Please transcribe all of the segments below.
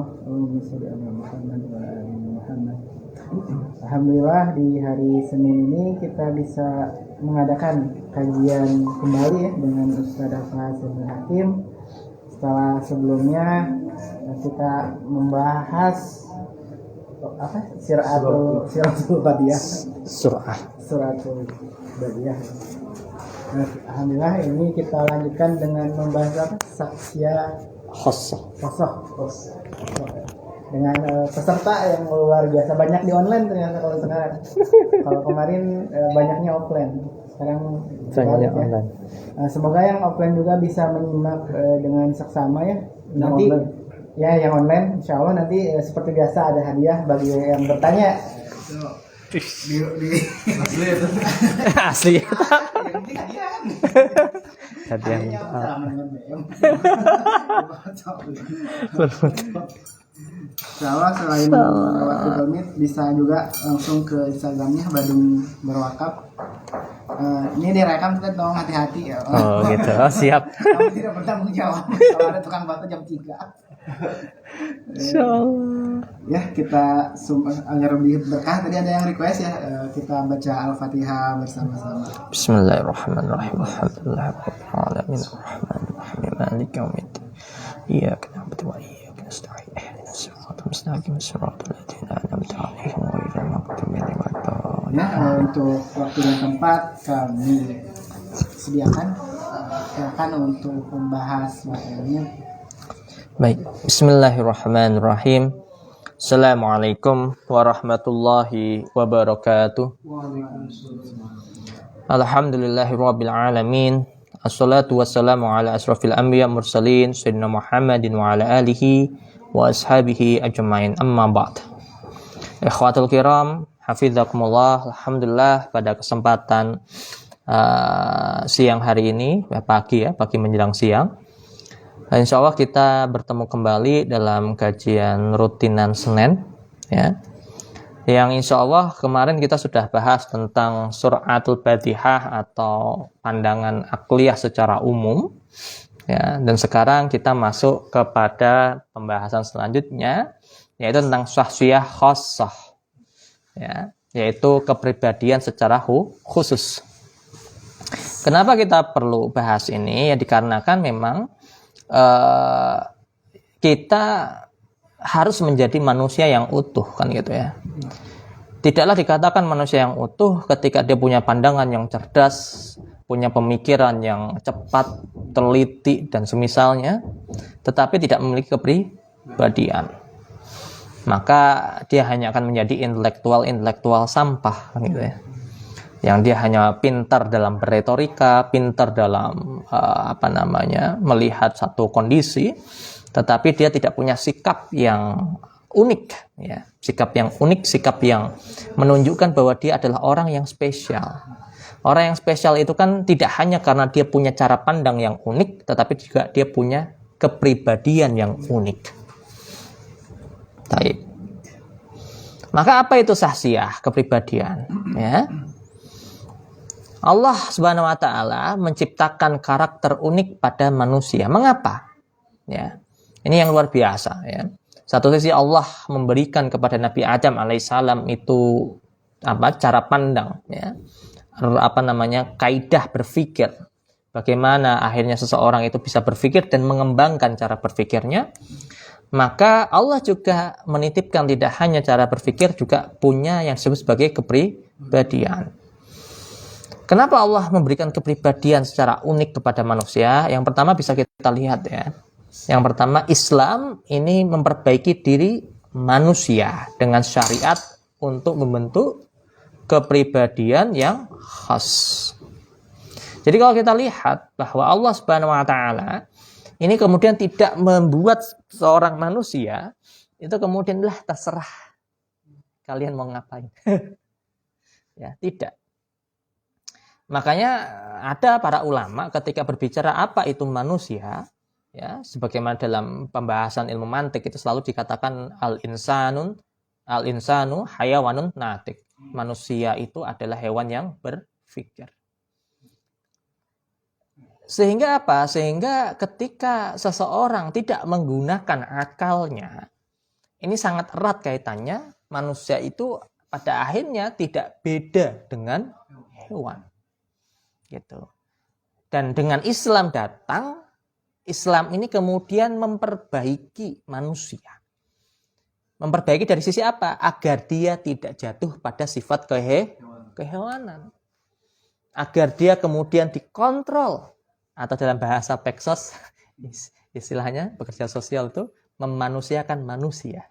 Allahumma sholli ala Muhammad wa ali Muhammad. Alhamdulillah di hari Senin ini kita bisa mengadakan kajian kembali ya dengan Ustaz Hasan Hakim. Setelah sebelumnya kita membahas Siratul Badiyah. Suratul Badiyah. Nah, alhamdulillah ini kita lanjutkan dengan membahas saksiyah khosoh dengan peserta yang luar biasa, banyak di online ternyata kalau sekarang. Kalau kemarin banyaknya offline, sekarang banyak online. Semoga yang offline juga bisa menyimak dengan seksama ya. Nanti ya yang online insya Allah nanti seperti biasa ada hadiah bagi yang bertanya. Asli. Hadiah. Insyaallah selain lewat Google Meet bisa juga langsung ke Instagramnya Badung Berwakaf. Ini direkam, kita tolong hati-hati ya. Oh gitu, siap. Kamu tidak bertanggung jawab kalau ada tukang batu jam 3. Insyaallah. Ya kita agar lebih berkah, tadi ada yang request ya, kita baca Al-Fatihah bersama-sama. Bismillahirrahmanirrahim. Alhamdulillahirabbil alamin arrahmanirrahim maliki yaumiddin. Iyyaka na'budu wa iyyaka nasta'in. Ihdinas siratal mustaqim siratal ladzina an'amta 'alaihim ghairil maghdubi 'alaihim waladdallin. Ya, untuk waktu dan tempat kami sediakan, silakan untuk membahas materinya. Baik, bismillahirrahmanirrahim. Assalamualaikum warahmatullahi wabarakatuh. Alhamdulillahirabbil alamin. Assalatu wassalamu ala asrafil anbiya mursalin sayyidina Muhammadin wa ala alihi wa ashabihi ajmain. Amma ba'd. Ikhwatul kiram, hafizakumullah. Alhamdulillah pada kesempatan siang hari ini, pagi menjelang siang. Insya Allah kita bertemu kembali dalam kajian rutinan Senin ya. Yang insya Allah kemarin kita sudah bahas tentang Suratul Badiyah atau pandangan akliyah secara umum ya. Dan sekarang kita masuk kepada pembahasan selanjutnya, yaitu tentang syakhsiyah khosoh ya, yaitu kepribadian secara khusus. Kenapa kita perlu bahas ini? Ya dikarenakan memang kita harus menjadi manusia yang utuh kan gitu ya. Tidaklah dikatakan manusia yang utuh ketika dia punya pandangan yang cerdas, punya pemikiran yang cepat, teliti dan semisalnya, tetapi tidak memiliki kepribadian. Maka dia hanya akan menjadi intelektual sampah kan gitu ya. Yang dia hanya pintar dalam berretorika, pintar dalam melihat satu kondisi, tetapi dia tidak punya sikap yang unik ya. Sikap yang menunjukkan bahwa dia adalah orang yang spesial. Orang yang spesial itu kan tidak hanya karena dia punya cara pandang yang unik, tetapi juga dia punya kepribadian yang unik. Baik. Maka apa itu syakhsiyah, kepribadian ya? Allah Subhanahu wa taala menciptakan karakter unik pada manusia. Mengapa? Ya. Ini yang luar biasa ya. Satu sisi Allah memberikan kepada Nabi Adam alaihissalam itu cara pandang ya. Kaidah berpikir. Bagaimana akhirnya seseorang itu bisa berpikir dan mengembangkan cara berpikirnya. Maka Allah juga menitipkan tidak hanya cara berpikir, juga punya yang disebut sebagai kepribadian. Kenapa Allah memberikan kepribadian secara unik kepada manusia? Yang pertama bisa kita lihat ya. Yang pertama, Islam ini memperbaiki diri manusia dengan syariat untuk membentuk kepribadian yang khas. Jadi kalau kita lihat bahwa Allah Subhanahu wa taala ini kemudian tidak membuat seorang manusia itu kemudian terserah kalian mau ngapain. Ya, tidak. Makanya ada para ulama ketika berbicara apa itu manusia, ya, sebagaimana dalam pembahasan ilmu mantik itu selalu dikatakan al-insanu hayawanun natik. Manusia itu adalah hewan yang berpikir. Sehingga apa? Sehingga ketika seseorang tidak menggunakan akalnya, ini sangat erat kaitannya. Manusia itu pada akhirnya tidak beda dengan hewan. Gitu. Dan dengan Islam datang, Islam ini kemudian memperbaiki manusia. Memperbaiki dari sisi apa? Agar dia tidak jatuh pada sifat kehewanan. Agar dia kemudian dikontrol. Atau dalam bahasa Peksos, istilahnya pekerja sosial itu memanusiakan manusia.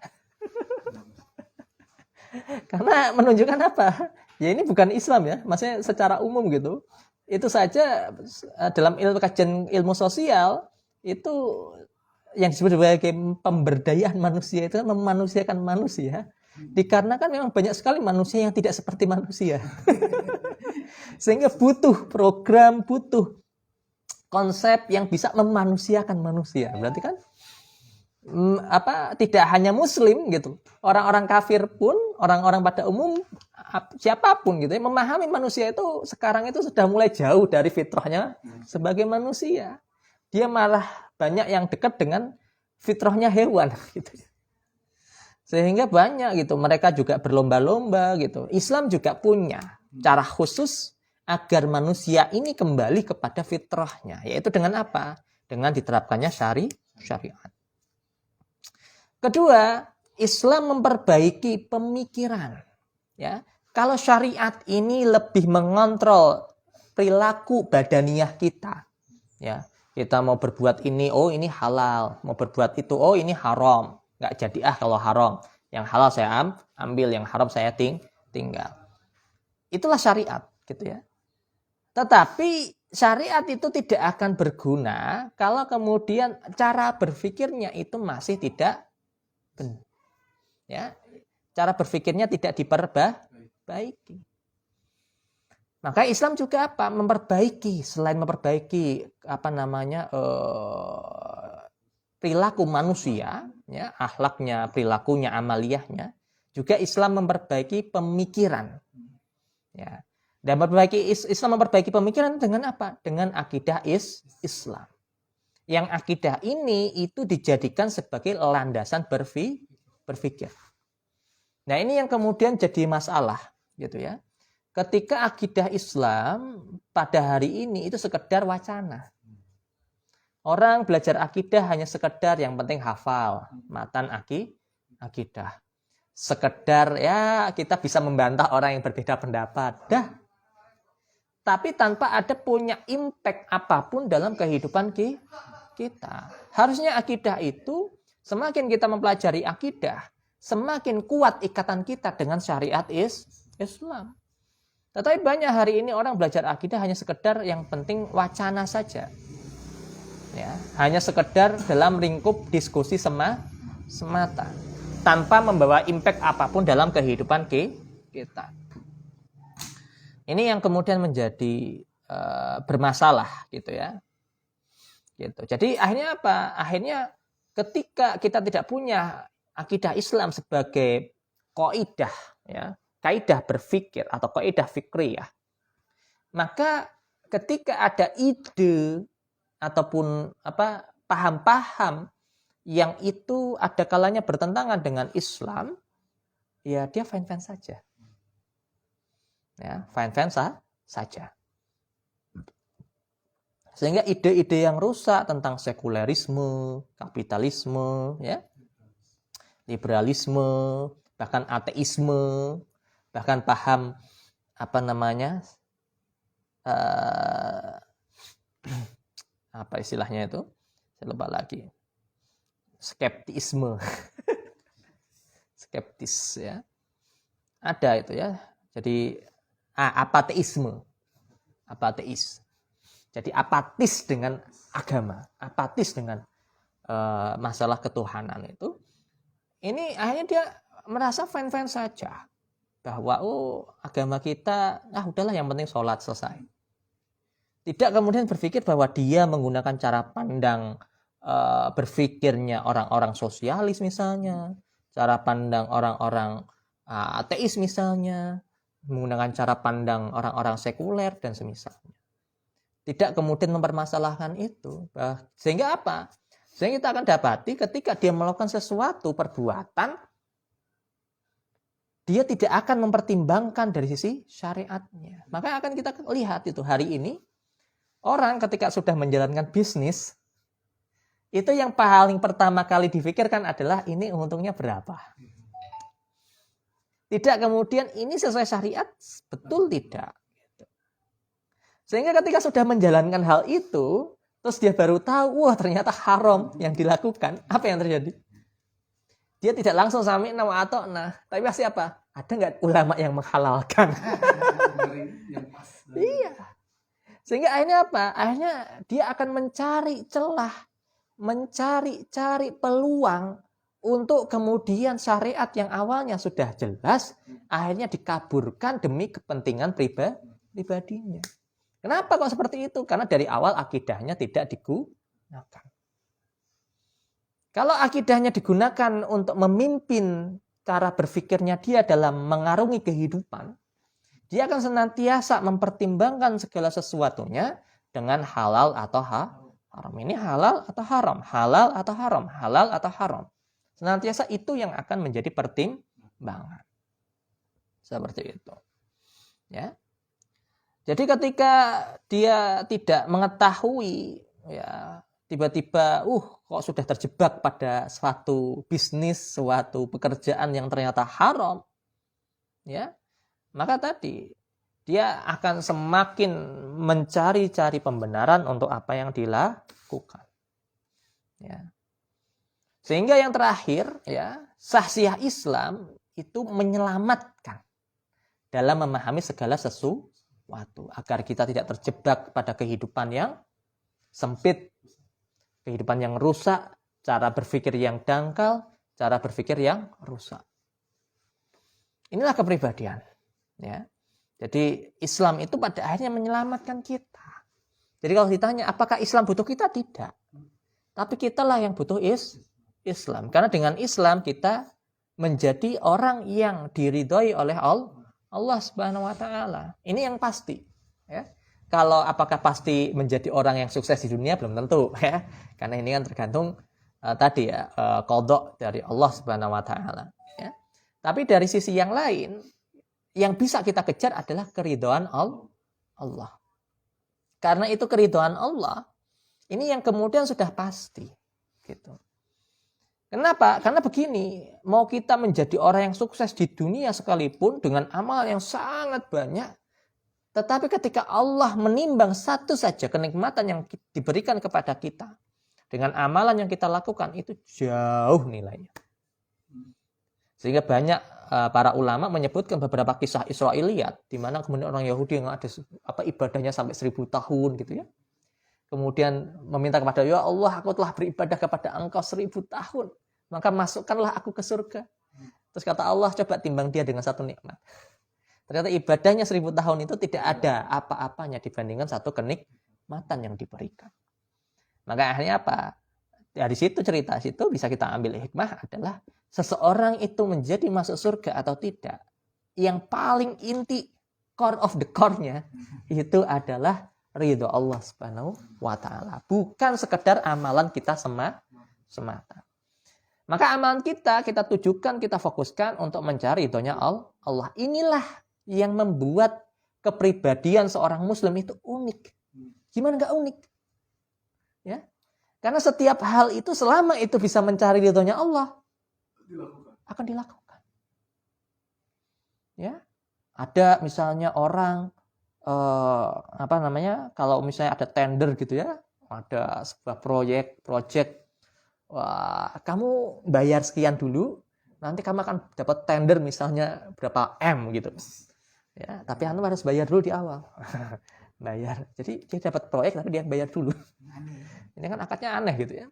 Karena menunjukkan apa? Ya ini bukan Islam ya, maksudnya secara umum gitu. Itu saja dalam kajian ilmu sosial itu yang disebut sebagai pemberdayaan manusia itu memanusiakan manusia. Dikarenakan memang banyak sekali manusia yang tidak seperti manusia. Sehingga butuh program, butuh konsep yang bisa memanusiakan manusia. Berarti kan tidak hanya muslim gitu. Orang-orang kafir pun, orang-orang pada umum siapapun gitu ya, memahami manusia itu sekarang itu sudah mulai jauh dari fitrahnya sebagai manusia. Dia malah banyak yang dekat dengan fitrahnya hewan gitu. Sehingga banyak gitu, mereka juga berlomba-lomba gitu. Islam juga punya cara khusus agar manusia ini kembali kepada fitrahnya, yaitu dengan apa? Dengan diterapkannya syariat. Kedua, Islam memperbaiki pemikiran. Ya, kalau syariat ini lebih mengontrol perilaku badaniah kita. Ya, kita mau berbuat ini, oh ini halal. Mau berbuat itu, oh ini haram. Nggak jadi kalau haram. Yang halal saya ambil, yang haram saya tinggal. Itulah syariat, gitu ya. Tetapi syariat itu tidak akan berguna kalau kemudian cara berpikirnya itu masih tidak benar. Ya, cara berpikirnya tidak diperbaiki. Maka Islam juga apa? Memperbaiki, selain memperbaiki perilaku manusia, ya, akhlaknya, perilakunya, amaliyahnya, juga Islam memperbaiki pemikiran. Ya. Dan Islam memperbaiki pemikiran dengan apa? Dengan akidah Islam. Yang akidah ini itu dijadikan sebagai landasan berpikir. Nah, ini yang kemudian jadi masalah, gitu ya. Ketika akidah Islam pada hari ini itu sekedar wacana. Orang belajar akidah hanya sekedar yang penting hafal matan akidah. Sekedar ya kita bisa membantah orang yang berbeda pendapat. Dah. Tapi tanpa ada punya impact apapun dalam kehidupan kita. Harusnya akidah itu semakin kita mempelajari akidah, semakin kuat ikatan kita dengan syariat Islam. Tetapi banyak hari ini orang belajar akidah hanya sekedar yang penting wacana saja. Ya, hanya sekedar dalam lingkup diskusi semata. Tanpa membawa impact apapun dalam kehidupan kita. Ini yang kemudian menjadi bermasalah gitu ya. Gitu. Jadi akhirnya apa? Akhirnya ketika kita tidak punya akidah Islam sebagai kaidah ya, kaidah berpikir atau kaidah fikriyah, maka ketika ada ide ataupun paham-paham yang itu ada kalanya bertentangan dengan Islam, ya dia fine-fine saja. Ya, fine-fine saja. Sehingga ide-ide yang rusak tentang sekulerisme, kapitalisme, ya, liberalisme, bahkan ateisme, bahkan paham apa istilahnya itu? Saya lupa lagi. Skeptisme. Skeptis ya. Ada itu ya. Jadi apateisme. Apateis. Jadi apatis dengan agama, apatis dengan masalah ketuhanan itu. Ini akhirnya dia merasa fine-fine saja. Bahwa agama kita, udahlah yang penting sholat selesai. Tidak kemudian berpikir bahwa dia menggunakan cara pandang berpikirnya orang-orang sosialis misalnya, cara pandang orang-orang ateis misalnya, menggunakan cara pandang orang-orang sekuler dan semisalnya. Tidak kemudian mempermasalahkan itu. Sehingga apa? Sehingga kita akan dapati ketika dia melakukan sesuatu perbuatan, dia tidak akan mempertimbangkan dari sisi syariatnya. Maka akan kita lihat itu hari ini, orang ketika sudah menjalankan bisnis, itu yang paling pertama kali difikirkan adalah ini untungnya berapa. Tidak kemudian ini sesuai syariat, betul tidak. Sehingga ketika sudah menjalankan hal itu, terus dia baru tahu, wah ternyata haram yang dilakukan. Apa yang terjadi? Dia tidak langsung sami nama atau nah, tapi pasti apa? Ada nggak ulama yang menghalalkan? Iya. Sehingga akhirnya apa? Akhirnya dia akan mencari celah, mencari peluang untuk kemudian syariat yang awalnya sudah jelas, akhirnya dikaburkan demi kepentingan pribadinya. Kenapa kok seperti itu? Karena dari awal akidahnya tidak digunakan. Kalau akidahnya digunakan untuk memimpin cara berpikirnya dia dalam mengarungi kehidupan, dia akan senantiasa mempertimbangkan segala sesuatunya dengan halal atau haram. Ini halal atau haram, halal atau haram, halal atau haram. Senantiasa itu yang akan menjadi pertimbangan. Seperti itu. Ya. Jadi ketika dia tidak mengetahui, ya tiba-tiba, kok sudah terjebak pada suatu bisnis, suatu pekerjaan yang ternyata haram, ya, maka tadi dia akan semakin mencari-cari pembenaran untuk apa yang dilakukan, ya. Sehingga yang terakhir, ya, sahsiah Islam itu menyelamatkan dalam memahami segala sesuatu agar kita tidak terjebak pada kehidupan yang sempit, kehidupan yang rusak, cara berpikir yang dangkal, cara berpikir yang rusak. Inilah kepribadian. Ya. Jadi Islam itu pada akhirnya menyelamatkan kita. Jadi kalau ditanya apakah Islam butuh kita? Tidak. Tapi kitalah yang butuh Islam. Karena dengan Islam kita menjadi orang yang diridhoi oleh Allah Subhanahu wa taala. Ini yang pasti, ya. Kalau apakah pasti menjadi orang yang sukses di dunia belum tentu, ya. Karena ini kan tergantung tadi ya, qada dari Allah Subhanahu wa taala, ya. Tapi dari sisi yang lain, yang bisa kita kejar adalah keridhaan Allah. Karena itu keridhaan Allah, ini yang kemudian sudah pasti, gitu. Kenapa? Karena begini, mau kita menjadi orang yang sukses di dunia sekalipun dengan amal yang sangat banyak, tetapi ketika Allah menimbang satu saja kenikmatan yang diberikan kepada kita dengan amalan yang kita lakukan, itu jauh nilainya. Sehingga banyak para ulama menyebutkan beberapa kisah Israiliyat di mana kemudian orang Yahudi yang ada ibadahnya sampai 1000 tahun gitu ya. Kemudian meminta kepada, ya Allah, aku telah beribadah kepada engkau 1000 tahun. Maka masukkanlah aku ke surga. Terus kata Allah, coba timbang dia dengan satu nikmat. Ternyata ibadahnya 1000 tahun itu tidak ada apa-apanya dibandingkan satu kenikmatan yang diberikan. Maka akhirnya apa? Dari situ cerita situ bisa kita ambil hikmah adalah seseorang itu menjadi masuk surga atau tidak. Yang paling inti, core of the core-nya, itu adalah ridho Allah Subhanahu wa ta'ala. Bukan sekedar amalan kita semata. Maka amalan kita tujukan, kita fokuskan untuk mencari ridhonya Allah. Inilah yang membuat kepribadian seorang muslim itu unik. Gimana nggak unik? Ya. Karena setiap hal itu selama itu bisa mencari ridhonya Allah, akan dilakukan. Ya. Ada misalnya orang kalau misalnya ada tender gitu ya, ada sebuah project, wah, kamu bayar sekian dulu, nanti kamu akan dapat tender misalnya berapa M gitu. Ya, tapi anu harus bayar dulu di awal. Bayar. Jadi dia dapat proyek tapi dia bayar dulu. Ini kan akadnya aneh gitu ya.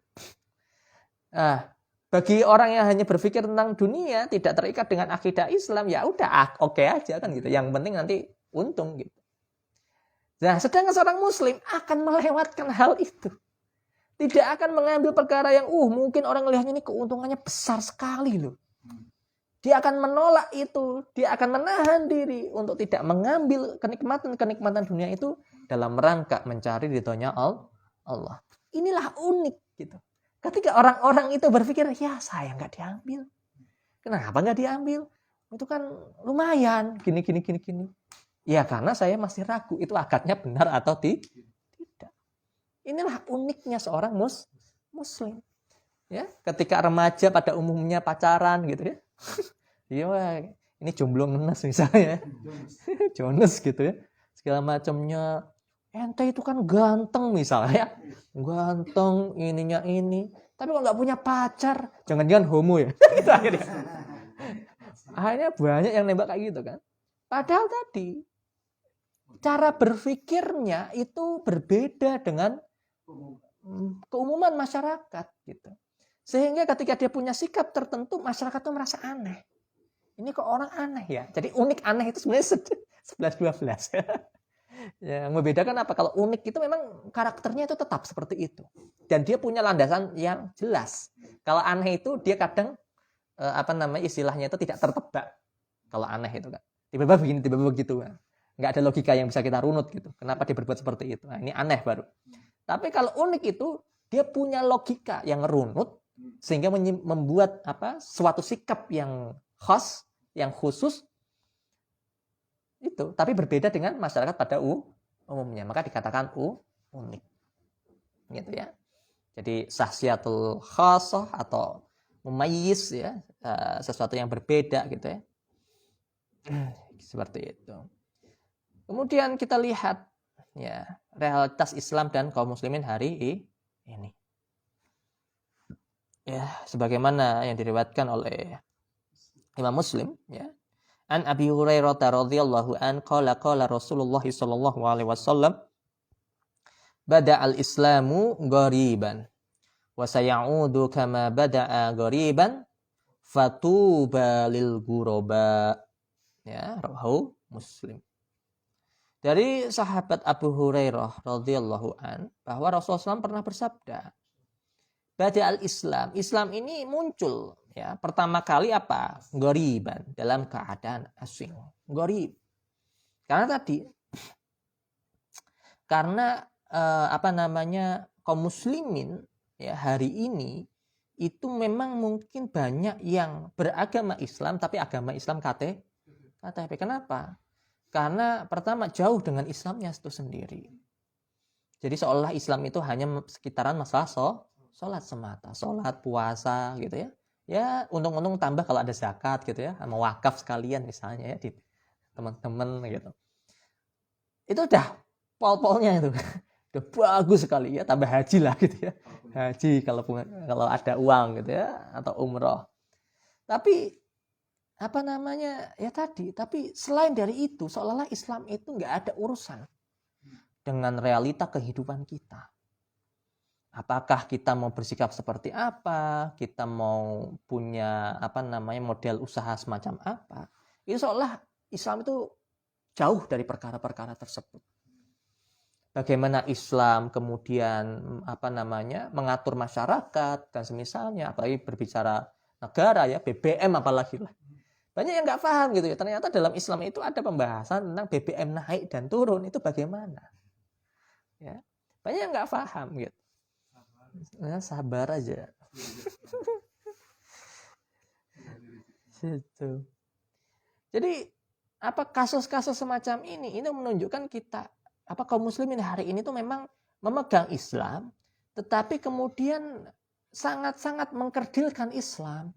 Nah, bagi orang yang hanya berpikir tentang dunia, tidak terikat dengan akidah Islam, ya udah oke aja kan gitu. Yang penting nanti untung gitu. Nah, sedangkan seorang muslim akan melewatkan hal itu. Tidak akan mengambil perkara yang mungkin orang melihatnya ini keuntungannya besar sekali loh. Dia akan menolak itu, dia akan menahan diri untuk tidak mengambil kenikmatan dunia itu dalam rangka mencari ridhonya Allah. Inilah unik gitu. Ketika orang-orang itu berpikir, ya saya nggak diambil. Kenapa nggak diambil? Itu kan lumayan, gini. Ya karena saya masih ragu, itu akadnya benar atau tidak. Inilah uniknya seorang muslim. Ya, ketika remaja pada umumnya pacaran gitu ya. Iya, ini jomblo ngenes misalnya. Jones gitu ya. Segala macamnya. Ente itu kan ganteng misalnya. Ganteng, ininya ini. Tapi kalau nggak punya pacar, jangan-jangan homo ya. Akhirnya banyak yang nembak kayak gitu kan. Padahal tadi cara berpikirnya itu berbeda dengan keumuman masyarakat gitu. Sehingga ketika dia punya sikap tertentu, masyarakat itu merasa aneh. Ini kok orang aneh ya. Jadi unik aneh itu sebenarnya 11-12. Yang membedakan apa? Kalau unik itu memang karakternya itu tetap seperti itu. Dan dia punya landasan yang jelas. Kalau aneh itu dia kadang istilahnya itu tidak tertebak. Kalau aneh itu kan. Tiba-tiba begini, tiba-tiba begitu. Nggak ada logika yang bisa kita runut gitu. Kenapa dia berbuat seperti itu? Nah, ini aneh baru. Tapi kalau unik itu dia punya logika yang runut sehingga membuat suatu sikap yang khas, yang khusus itu, tapi berbeda dengan masyarakat pada umumnya. Maka dikatakan unik. Gitu ya. Jadi sahsiatul khasah atau mumayyiz ya, sesuatu yang berbeda gitu ya. Seperti itu. Kemudian kita lihat ya realitas Islam dan kaum muslimin hari ini. Ya, sebagaimana yang diriwayatkan oleh Imam Muslim ya. An Abi Hurairah radhiyallahu an qala Rasulullah sallallahu alaihi wasallam bada'al islamu ghariban wa sayaudu kama bada'a ghariban fatuba lil ghuraba. Ya, rawahu Muslim. Dari sahabat Abu Hurairah radhiyallahu an bahwa Rasulullah SAW pernah bersabda, bada'al Islam. Islam ini muncul ya, pertama kali apa? Ghariban, dalam keadaan asing. Gharib. Karena kaum muslimin ya hari ini itu memang mungkin banyak yang beragama Islam tapi agama Islam KTP. Kenapa? Karena pertama jauh dengan Islamnya itu sendiri. Jadi seolah Islam itu hanya sekitaran masalah sholat semata, sholat, puasa gitu ya. Ya untung-untung tambah kalau ada zakat gitu ya, sama wakaf sekalian misalnya ya di teman-teman gitu. Itu udah pol-polnya itu. Udah bagus sekali ya, tambah haji lah gitu ya. Haji kalau ada uang gitu ya, atau umroh. Tapi tapi selain dari itu seolah-olah Islam itu nggak ada urusan dengan realita kehidupan kita. Apakah kita mau bersikap seperti apa, kita mau punya model usaha semacam apa, itu seolah Islam itu jauh dari perkara-perkara tersebut. Bagaimana Islam kemudian mengatur masyarakat dan semisalnya, apalagi berbicara negara ya, BBM apalagi lah. Banyak yang nggak paham gitu ya. Ternyata dalam Islam itu ada pembahasan tentang BBM naik dan turun itu bagaimana. Ya, banyak yang nggak paham gitu. Nah, sabar aja. Gitu. Jadi kasus-kasus semacam ini menunjukkan kita kaum muslimin hari ini tuh memang memegang Islam, tetapi kemudian sangat-sangat mengkerdilkan Islam.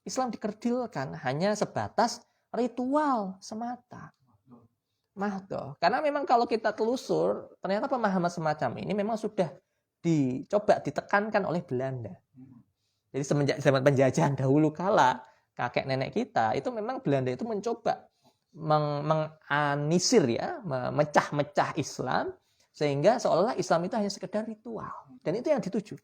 Islam dikerdilkan hanya sebatas ritual semata. Mahdoh. Karena memang kalau kita telusur, ternyata pemahaman semacam ini memang sudah dicoba ditekankan oleh Belanda. Jadi semenjak zaman penjajahan dahulu kala, kakek nenek kita, itu memang Belanda itu mencoba menganisir ya, memecah-mecah Islam, sehingga seolah Islam itu hanya sekedar ritual. Dan itu yang dituju.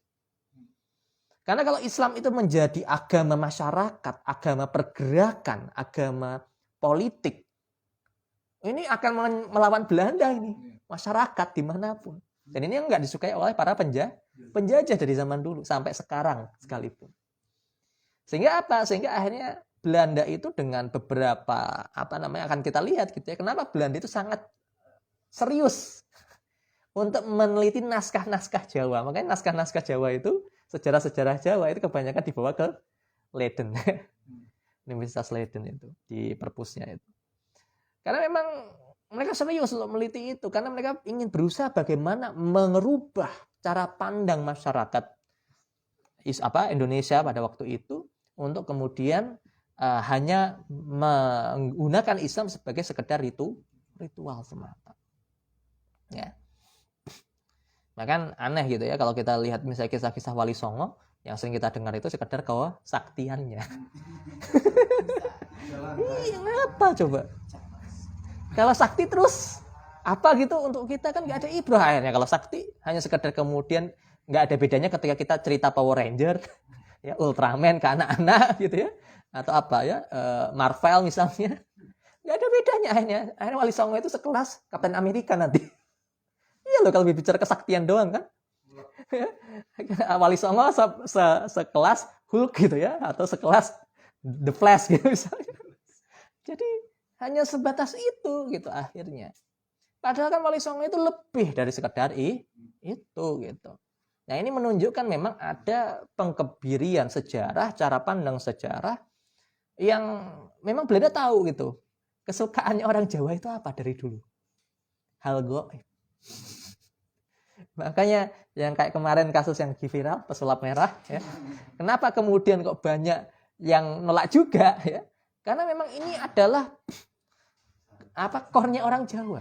Karena kalau Islam itu menjadi agama masyarakat, agama pergerakan, agama politik, ini akan melawan Belanda ini, masyarakat dimanapun. Dan ini yang nggak disukai oleh para penjajah dari zaman dulu sampai sekarang sekalipun. Sehingga Sehingga akhirnya Belanda itu dengan beberapa akan kita lihat gitu ya. Kenapa Belanda itu sangat serius untuk meneliti naskah-naskah Jawa. Makanya naskah-naskah Jawa itu sejarah-sejarah Jawa itu kebanyakan dibawa ke Leiden. Universitas Leiden itu di perpusnya itu. Karena memang mereka serius untuk meliti itu karena mereka ingin berusaha bagaimana merubah cara pandang masyarakat Indonesia pada waktu itu untuk kemudian hanya menggunakan Islam sebagai sekedar ritual semata. Ya. Bahkan aneh gitu ya kalau kita lihat misalnya kisah-kisah Wali Songo yang sering kita dengar itu sekedar saktiannya. Iya, ngapa coba? Kalau sakti terus apa gitu untuk kita kan nggak ada ibrah akhirnya. Kalau sakti hanya sekedar kemudian nggak ada bedanya ketika kita cerita Power Ranger, ya Ultraman ke anak-anak gitu ya, atau apa ya Marvel misalnya, nggak ada bedanya akhirnya. Akhirnya Wali Songo itu sekelas Kapten Amerika nanti. Iya loh kalau bicara kesaktian doang kan. Wali Songo sekelas Hulk gitu ya, atau sekelas The Flash gitu misalnya. Jadi hanya sebatas itu gitu akhirnya. Padahal kan Wali Songo itu lebih dari sekedar itu gitu. Nah ini menunjukkan memang ada pengkebirian sejarah, cara pandang sejarah yang memang Belanda tahu gitu. Kesukaannya orang Jawa itu apa dari dulu? Hal gaib. Makanya yang kayak kemarin kasus yang viral pesulap merah ya. Kenapa kemudian kok banyak yang nolak juga ya? Karena memang ini adalah core-nya orang Jawa.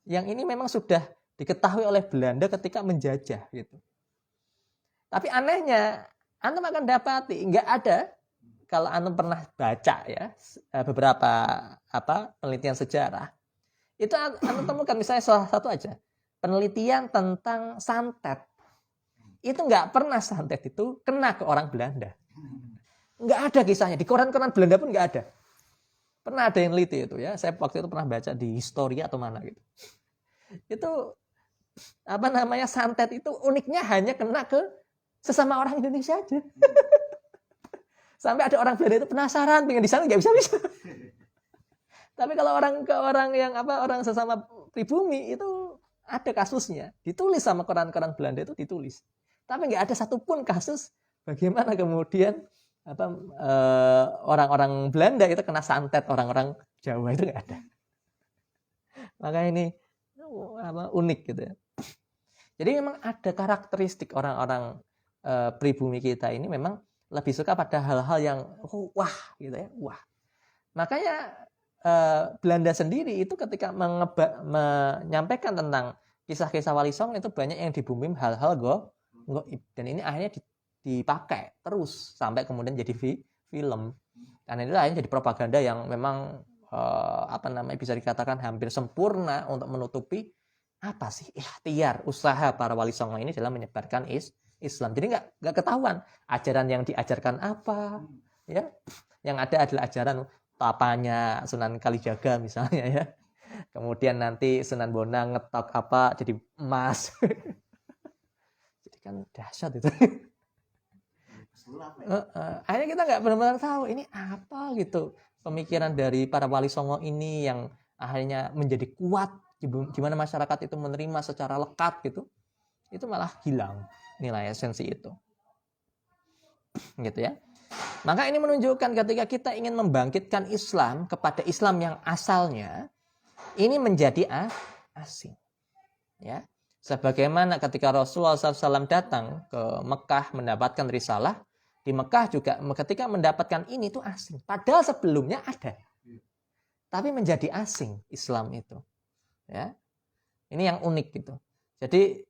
Yang ini memang sudah diketahui oleh Belanda ketika menjajah gitu. Tapi anehnya antum akan dapati nggak ada kalau antum pernah baca ya beberapa penelitian sejarah itu antum temukan misalnya salah satu aja penelitian tentang santet itu nggak pernah santet itu kena ke orang Belanda, nggak ada kisahnya di koran-koran Belanda pun nggak ada. Pernah ada yang neliti itu ya, saya waktu itu pernah baca di Historia atau mana gitu. Itu santet itu uniknya hanya kena ke sesama orang Indonesia aja. Sampai ada orang Belanda itu penasaran pengen di sana nggak bisa. Tapi kalau orang yang orang sesama pribumi itu ada kasusnya, ditulis sama koran-koran Belanda itu ditulis. Tapi nggak ada satupun kasus bagaimana kemudian orang-orang Belanda itu kena santet orang-orang Jawa itu nggak ada. Maka ini unik gitu ya. Jadi memang ada karakteristik orang-orang pribumi kita ini memang lebih suka pada hal-hal yang wah gitu ya, wah. Makanya Belanda sendiri itu ketika menyampaikan tentang kisah-kisah Wali Songo itu banyak yang dibumim hal-hal gaib dan ini akhirnya dipakai terus sampai kemudian jadi film. Karena itu akhirnya jadi propaganda yang memang bisa dikatakan hampir sempurna untuk menutupi apa sih ikhtiar usaha para Wali Songo ini dalam menyebarkan Islam. Jadi nggak ketahuan ajaran yang diajarkan apa, ya. Yang ada adalah ajaran tapanya Sunan Kalijaga misalnya ya. Kemudian nanti Sunan Bonang ngetok apa jadi emas. Jadi kan dahsyat itu. Akhirnya kita nggak benar-benar tahu ini apa gitu pemikiran dari para Wali Songo ini yang akhirnya menjadi kuat di mana masyarakat itu menerima secara lekat gitu, itu malah hilang nilai esensi itu gitu ya. Maka ini menunjukkan ketika kita ingin membangkitkan Islam kepada Islam yang asalnya ini menjadi asing ya. Sebagaimana ketika Rasulullah SAW datang ke Mekah mendapatkan risalah, di Mekah juga ketika mendapatkan ini itu asing. Padahal sebelumnya ada. Tapi menjadi asing Islam itu. Ya. Ini yang unik gitu. Jadi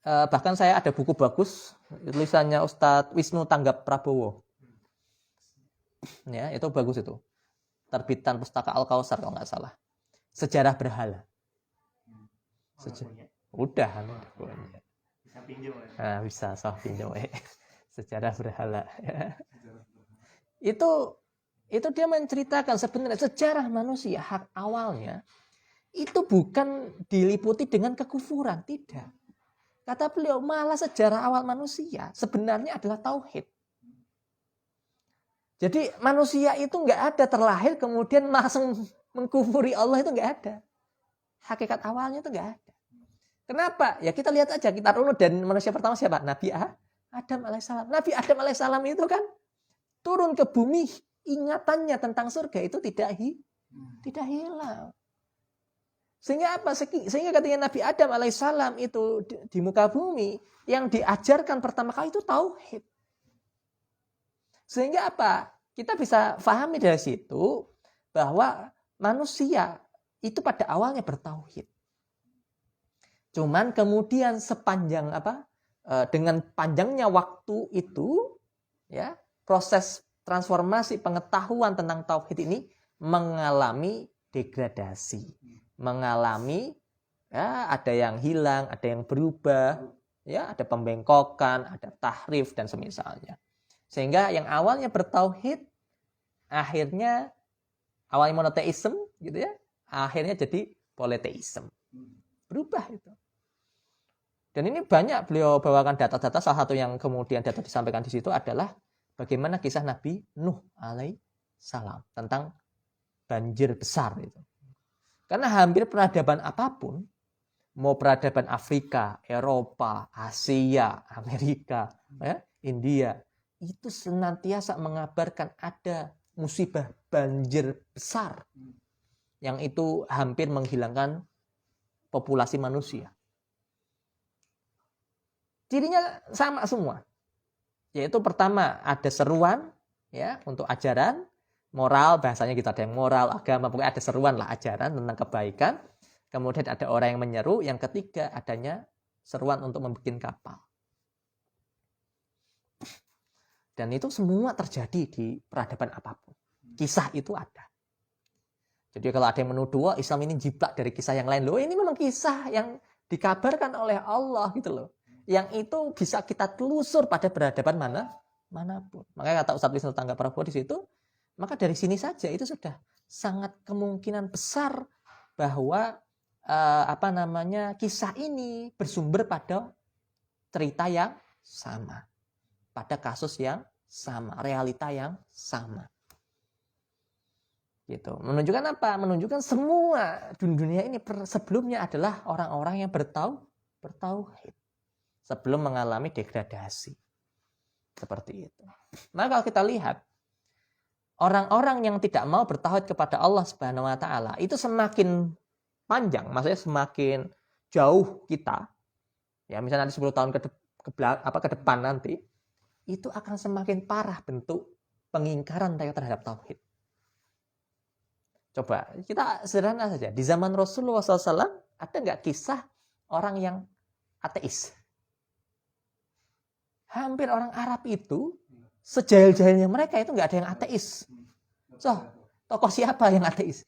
bahkan saya ada buku bagus tulisannya Ustadz Wisnu Tanggap Prabowo. Ya, itu bagus itu. Terbitan Pustaka Al-Kausar kalau nggak salah. Sejarah berhala. Udah bisa pinjam ya. Bisa pinjam sejarah berhala ya. Itu dia menceritakan sebenarnya sejarah manusia hak awalnya itu bukan diliputi dengan kekufuran, tidak. Kata beliau malah sejarah awal manusia sebenarnya adalah tauhid. Jadi manusia itu nggak ada terlahir kemudian langsung mengkufuri Allah, itu nggak ada. Hakikat awalnya itu nggak ada. Kenapa? Ya kita lihat aja, kita runut dan manusia pertama siapa? Nabi Adam alaihissalam. Nabi Adam alaihissalam itu kan turun ke bumi, ingatannya tentang surga itu tidak hilang. Sehingga apa? Sehingga ketika Nabi Adam alaihissalam itu di muka bumi, yang diajarkan pertama kali itu tauhid. Sehingga apa? Kita bisa pahami dari situ bahwa manusia itu pada awalnya bertauhid. Cuman kemudian sepanjang dengan panjangnya waktu itu, ya, proses transformasi pengetahuan tentang tauhid ini mengalami degradasi, mengalami, ya, ada yang hilang, ada yang berubah, ya, ada pembengkokan, ada tahrif dan semisalnya. Sehingga yang awalnya bertauhid akhirnya awalnya monoteisme gitu ya, akhirnya jadi politeisme. Berubah itu. Dan ini banyak beliau bawakan data-data, salah satu yang kemudian data disampaikan di situ adalah bagaimana kisah Nabi Nuh alaihissalam tentang banjir besar itu. Karena hampir peradaban apapun, mau peradaban Afrika, Eropa, Asia, Amerika, ya, India, itu senantiasa mengabarkan ada musibah banjir besar yang itu hampir menghilangkan populasi manusia. Cirinya sama semua. Yaitu pertama ada seruan, ya, untuk ajaran moral, bahasanya kita ada yang moral, agama, pokoknya ada seruan lah, ajaran tentang kebaikan. Kemudian ada orang yang menyeru, yang ketiga adanya seruan untuk membuat kapal. Dan itu semua terjadi di peradaban apapun. Kisah itu ada. Jadi kalau ada yang menuduh Islam ini jiplak dari kisah yang lain, loh ini memang kisah yang dikabarkan oleh Allah gitu loh. Yang itu bisa kita telusur pada peradaban manapun. Makanya kata Ustadz Wisnu Tangga Prabowo di situ, maka dari sini saja itu sudah sangat kemungkinan besar bahwa kisah ini bersumber pada cerita yang sama, pada kasus yang sama, realita yang sama. Gitu. Menunjukkan apa? Menunjukkan semua dunia ini sebelumnya adalah orang-orang yang bertauhid sebelum mengalami degradasi. Seperti itu. Nah, kalau kita lihat orang-orang yang tidak mau bertauhid kepada Allah Subhanahu wa taala itu semakin panjang, maksudnya semakin jauh kita. Ya, misalnya nanti 10 tahun ke depan nanti itu akan semakin parah bentuk pengingkaran mereka terhadap tauhid. Coba kita sederhana saja. Di zaman Rasulullah SAW ada nggak kisah orang yang ateis? Hampir orang Arab itu sejahil-jahilnya mereka itu nggak ada yang ateis. So, tokoh siapa yang ateis?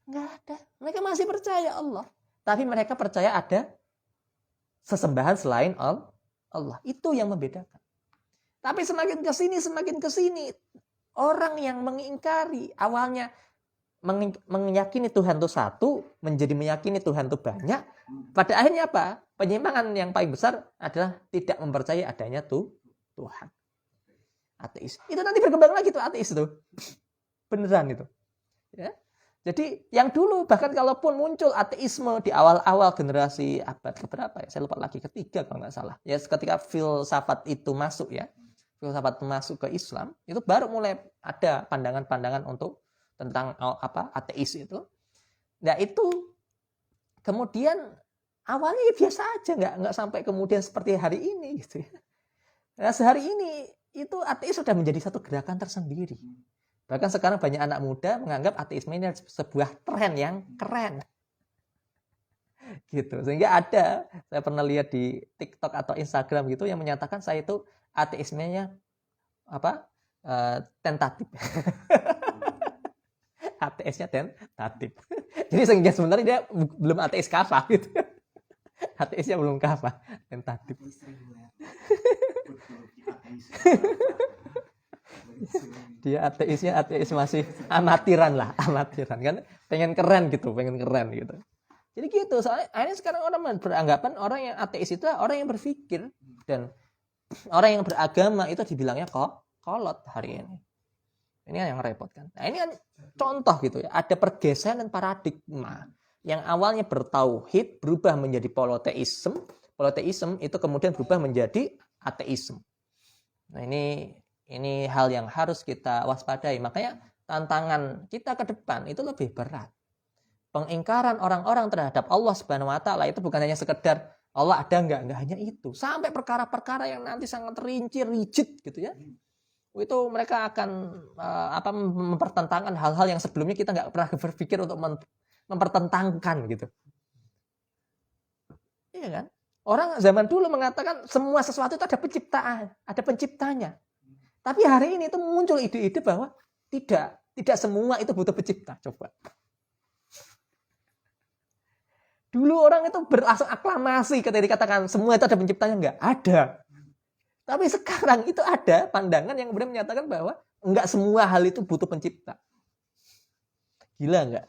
Nggak ada. Mereka masih percaya Allah. Tapi mereka percaya ada sesembahan selain Allah. Itu yang membedakan. Tapi semakin ke sini orang yang mengingkari awalnya meyakini Tuhan itu satu, menjadi meyakini Tuhan itu banyak. Pada akhirnya apa? Penyimpangan yang paling besar adalah tidak mempercayai adanya Tuhan. Ateis. Itu nanti berkembang lagi tuh ateis itu. Beneran itu. Ya. Jadi yang dulu bahkan kalaupun muncul ateisme di awal-awal generasi abad keberapa ya? Saya lupa lagi, ketiga kalau nggak salah. Ya ketika filsafat itu masuk ya. Filsafat masuk ke Islam, itu baru mulai ada pandangan-pandangan untuk tentang ateis itu. Nah itu kemudian awalnya ya biasa aja, nggak sampai kemudian seperti hari ini gitu ya. Nah sehari ini itu ateis sudah menjadi satu gerakan tersendiri. Bahkan sekarang banyak anak muda menganggap ateisme ini sebuah tren yang keren. Gitu. Sehingga ada, saya pernah lihat di TikTok atau Instagram gitu yang menyatakan saya itu ateismenya tentatif. Ateisnya tentatif. Jadi sehingga sebenarnya dia belum ateis kafah gitu. Ateisnya belum kafah, tentatif. Dia ateisnya ateis masih amatiran kan, pengen keren gitu. Jadi gitu, soalnya akhirnya sekarang orang beranggapan orang yang ateis itu orang yang berpikir, dan orang yang beragama itu dibilangnya kolot hari ini. Ini yang repot kan. Nah ini kan contoh gitu ya, ada pergeseran paradigma yang awalnya bertauhid berubah menjadi politeisme itu kemudian berubah menjadi ateisme. Nah, ini hal yang harus kita waspadai. Makanya tantangan kita ke depan itu lebih berat. Pengingkaran orang-orang terhadap Allah Subhanahu wa taala itu bukan hanya sekedar Allah ada enggak hanya itu. Sampai perkara-perkara yang nanti sangat rinci, rigid gitu ya. Itu mereka akan mempertentangkan hal-hal yang sebelumnya kita nggak pernah berpikir untuk mempertentangkan gitu. Iya kan? Orang zaman dulu mengatakan semua sesuatu itu ada penciptaan, ada penciptanya. Tapi hari ini itu muncul ide-ide bahwa tidak semua itu butuh pencipta. Coba. Dulu orang itu beraklamasi ketika dikatakan semua itu ada penciptanya, enggak ada. Tapi sekarang itu ada pandangan yang kemudian menyatakan bahwa enggak semua hal itu butuh pencipta. Gila enggak?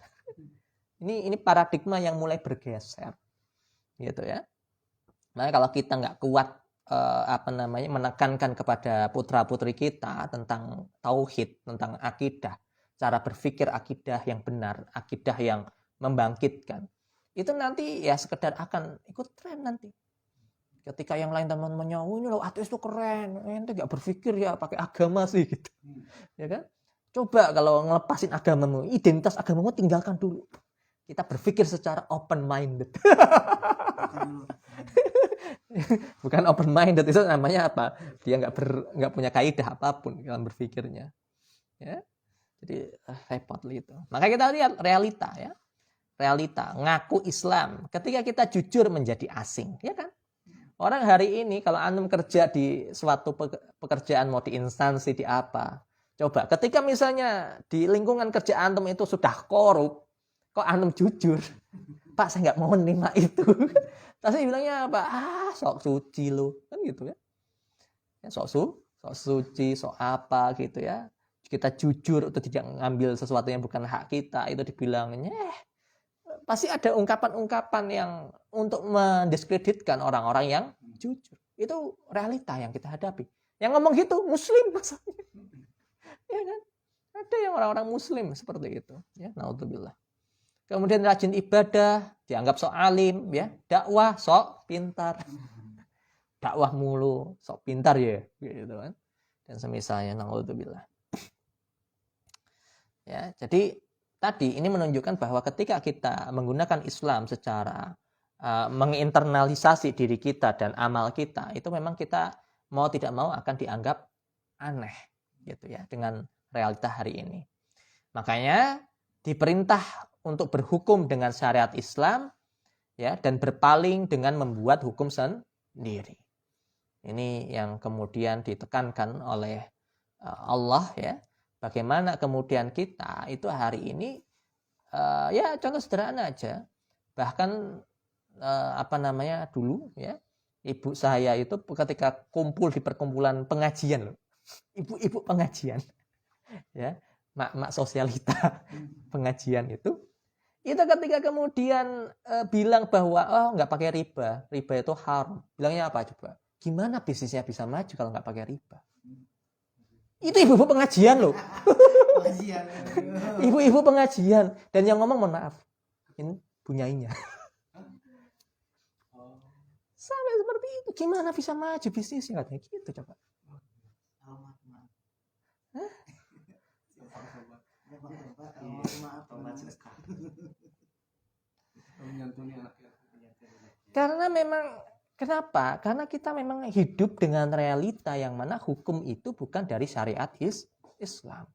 Ini paradigma yang mulai bergeser. Gitu ya. Nah, kalau kita enggak kuat menekankan kepada putra-putri kita tentang tauhid, tentang akidah, cara berpikir akidah yang benar, akidah yang membangkitkan. Itu nanti ya sekedar akan ikut tren nanti. Ketika yang lain teman-temannya, ini loh ateis itu keren, ente gak berpikir ya pakai agama sih gitu. Ya kan? Coba kalau ngelepasin agamamu, identitas agamamu tinggalkan dulu. Kita berpikir secara open minded. Bukan open minded, itu namanya apa? Dia nggak punya kaidah apapun dalam berpikirnya. Ya. Jadi repot gitu. Maka kita lihat realita ya. Realita, ngaku Islam. Ketika kita jujur menjadi asing, ya kan? Orang hari ini kalau antum kerja di suatu pekerjaan, mau di instansi, di apa. Coba, ketika misalnya di lingkungan kerja antum itu sudah korup, kok antum jujur? Pak, saya nggak mau menerima itu. Tapi bilangnya apa? Sok suci lo. Kan gitu ya. Sok suci, sok apa gitu ya. Kita jujur atau tidak mengambil sesuatu yang bukan hak kita, itu dibilangnya pasti ada ungkapan-ungkapan yang untuk mendiskreditkan orang-orang yang jujur. Itu realita yang kita hadapi. Yang ngomong gitu muslim maksudnya. Ya kan? Ada yang orang-orang muslim seperti itu, ya, naudzubillah. Kemudian rajin ibadah, dianggap sok alim, ya. Dakwah sok pintar. Dakwah mulu, sok pintar ya, gitu kan. Dan semisalnya, naudzubillah. Ya, jadi tadi ini menunjukkan bahwa ketika kita menggunakan Islam secara menginternalisasi diri kita dan amal kita, itu memang kita mau tidak mau akan dianggap aneh gitu ya dengan realita hari ini. Makanya diperintah untuk berhukum dengan syariat Islam ya dan berpaling dengan membuat hukum sendiri. Ini yang kemudian ditekankan oleh Allah ya. Bagaimana kemudian kita itu hari ini ya contoh sederhana aja. Bahkan dulu ya ibu saya itu ketika kumpul di perkumpulan pengajian loh. Ibu-ibu pengajian ya, mak-mak sosialita pengajian itu ketika kemudian bilang bahwa nggak pakai riba itu haram. Bilangnya apa coba? Gimana bisnisnya bisa maju kalau nggak pakai riba? Itu ibu-ibu pengajian loh. Ibu-ibu pengajian. Dan yang ngomong mohon maaf. Ini bunyainya. Sampai seperti itu. Gimana bisa maju bisnisnya? Katanya gitu coba. Karena memang kenapa? Karena kita memang hidup dengan realita yang mana hukum itu bukan dari syariat Islam.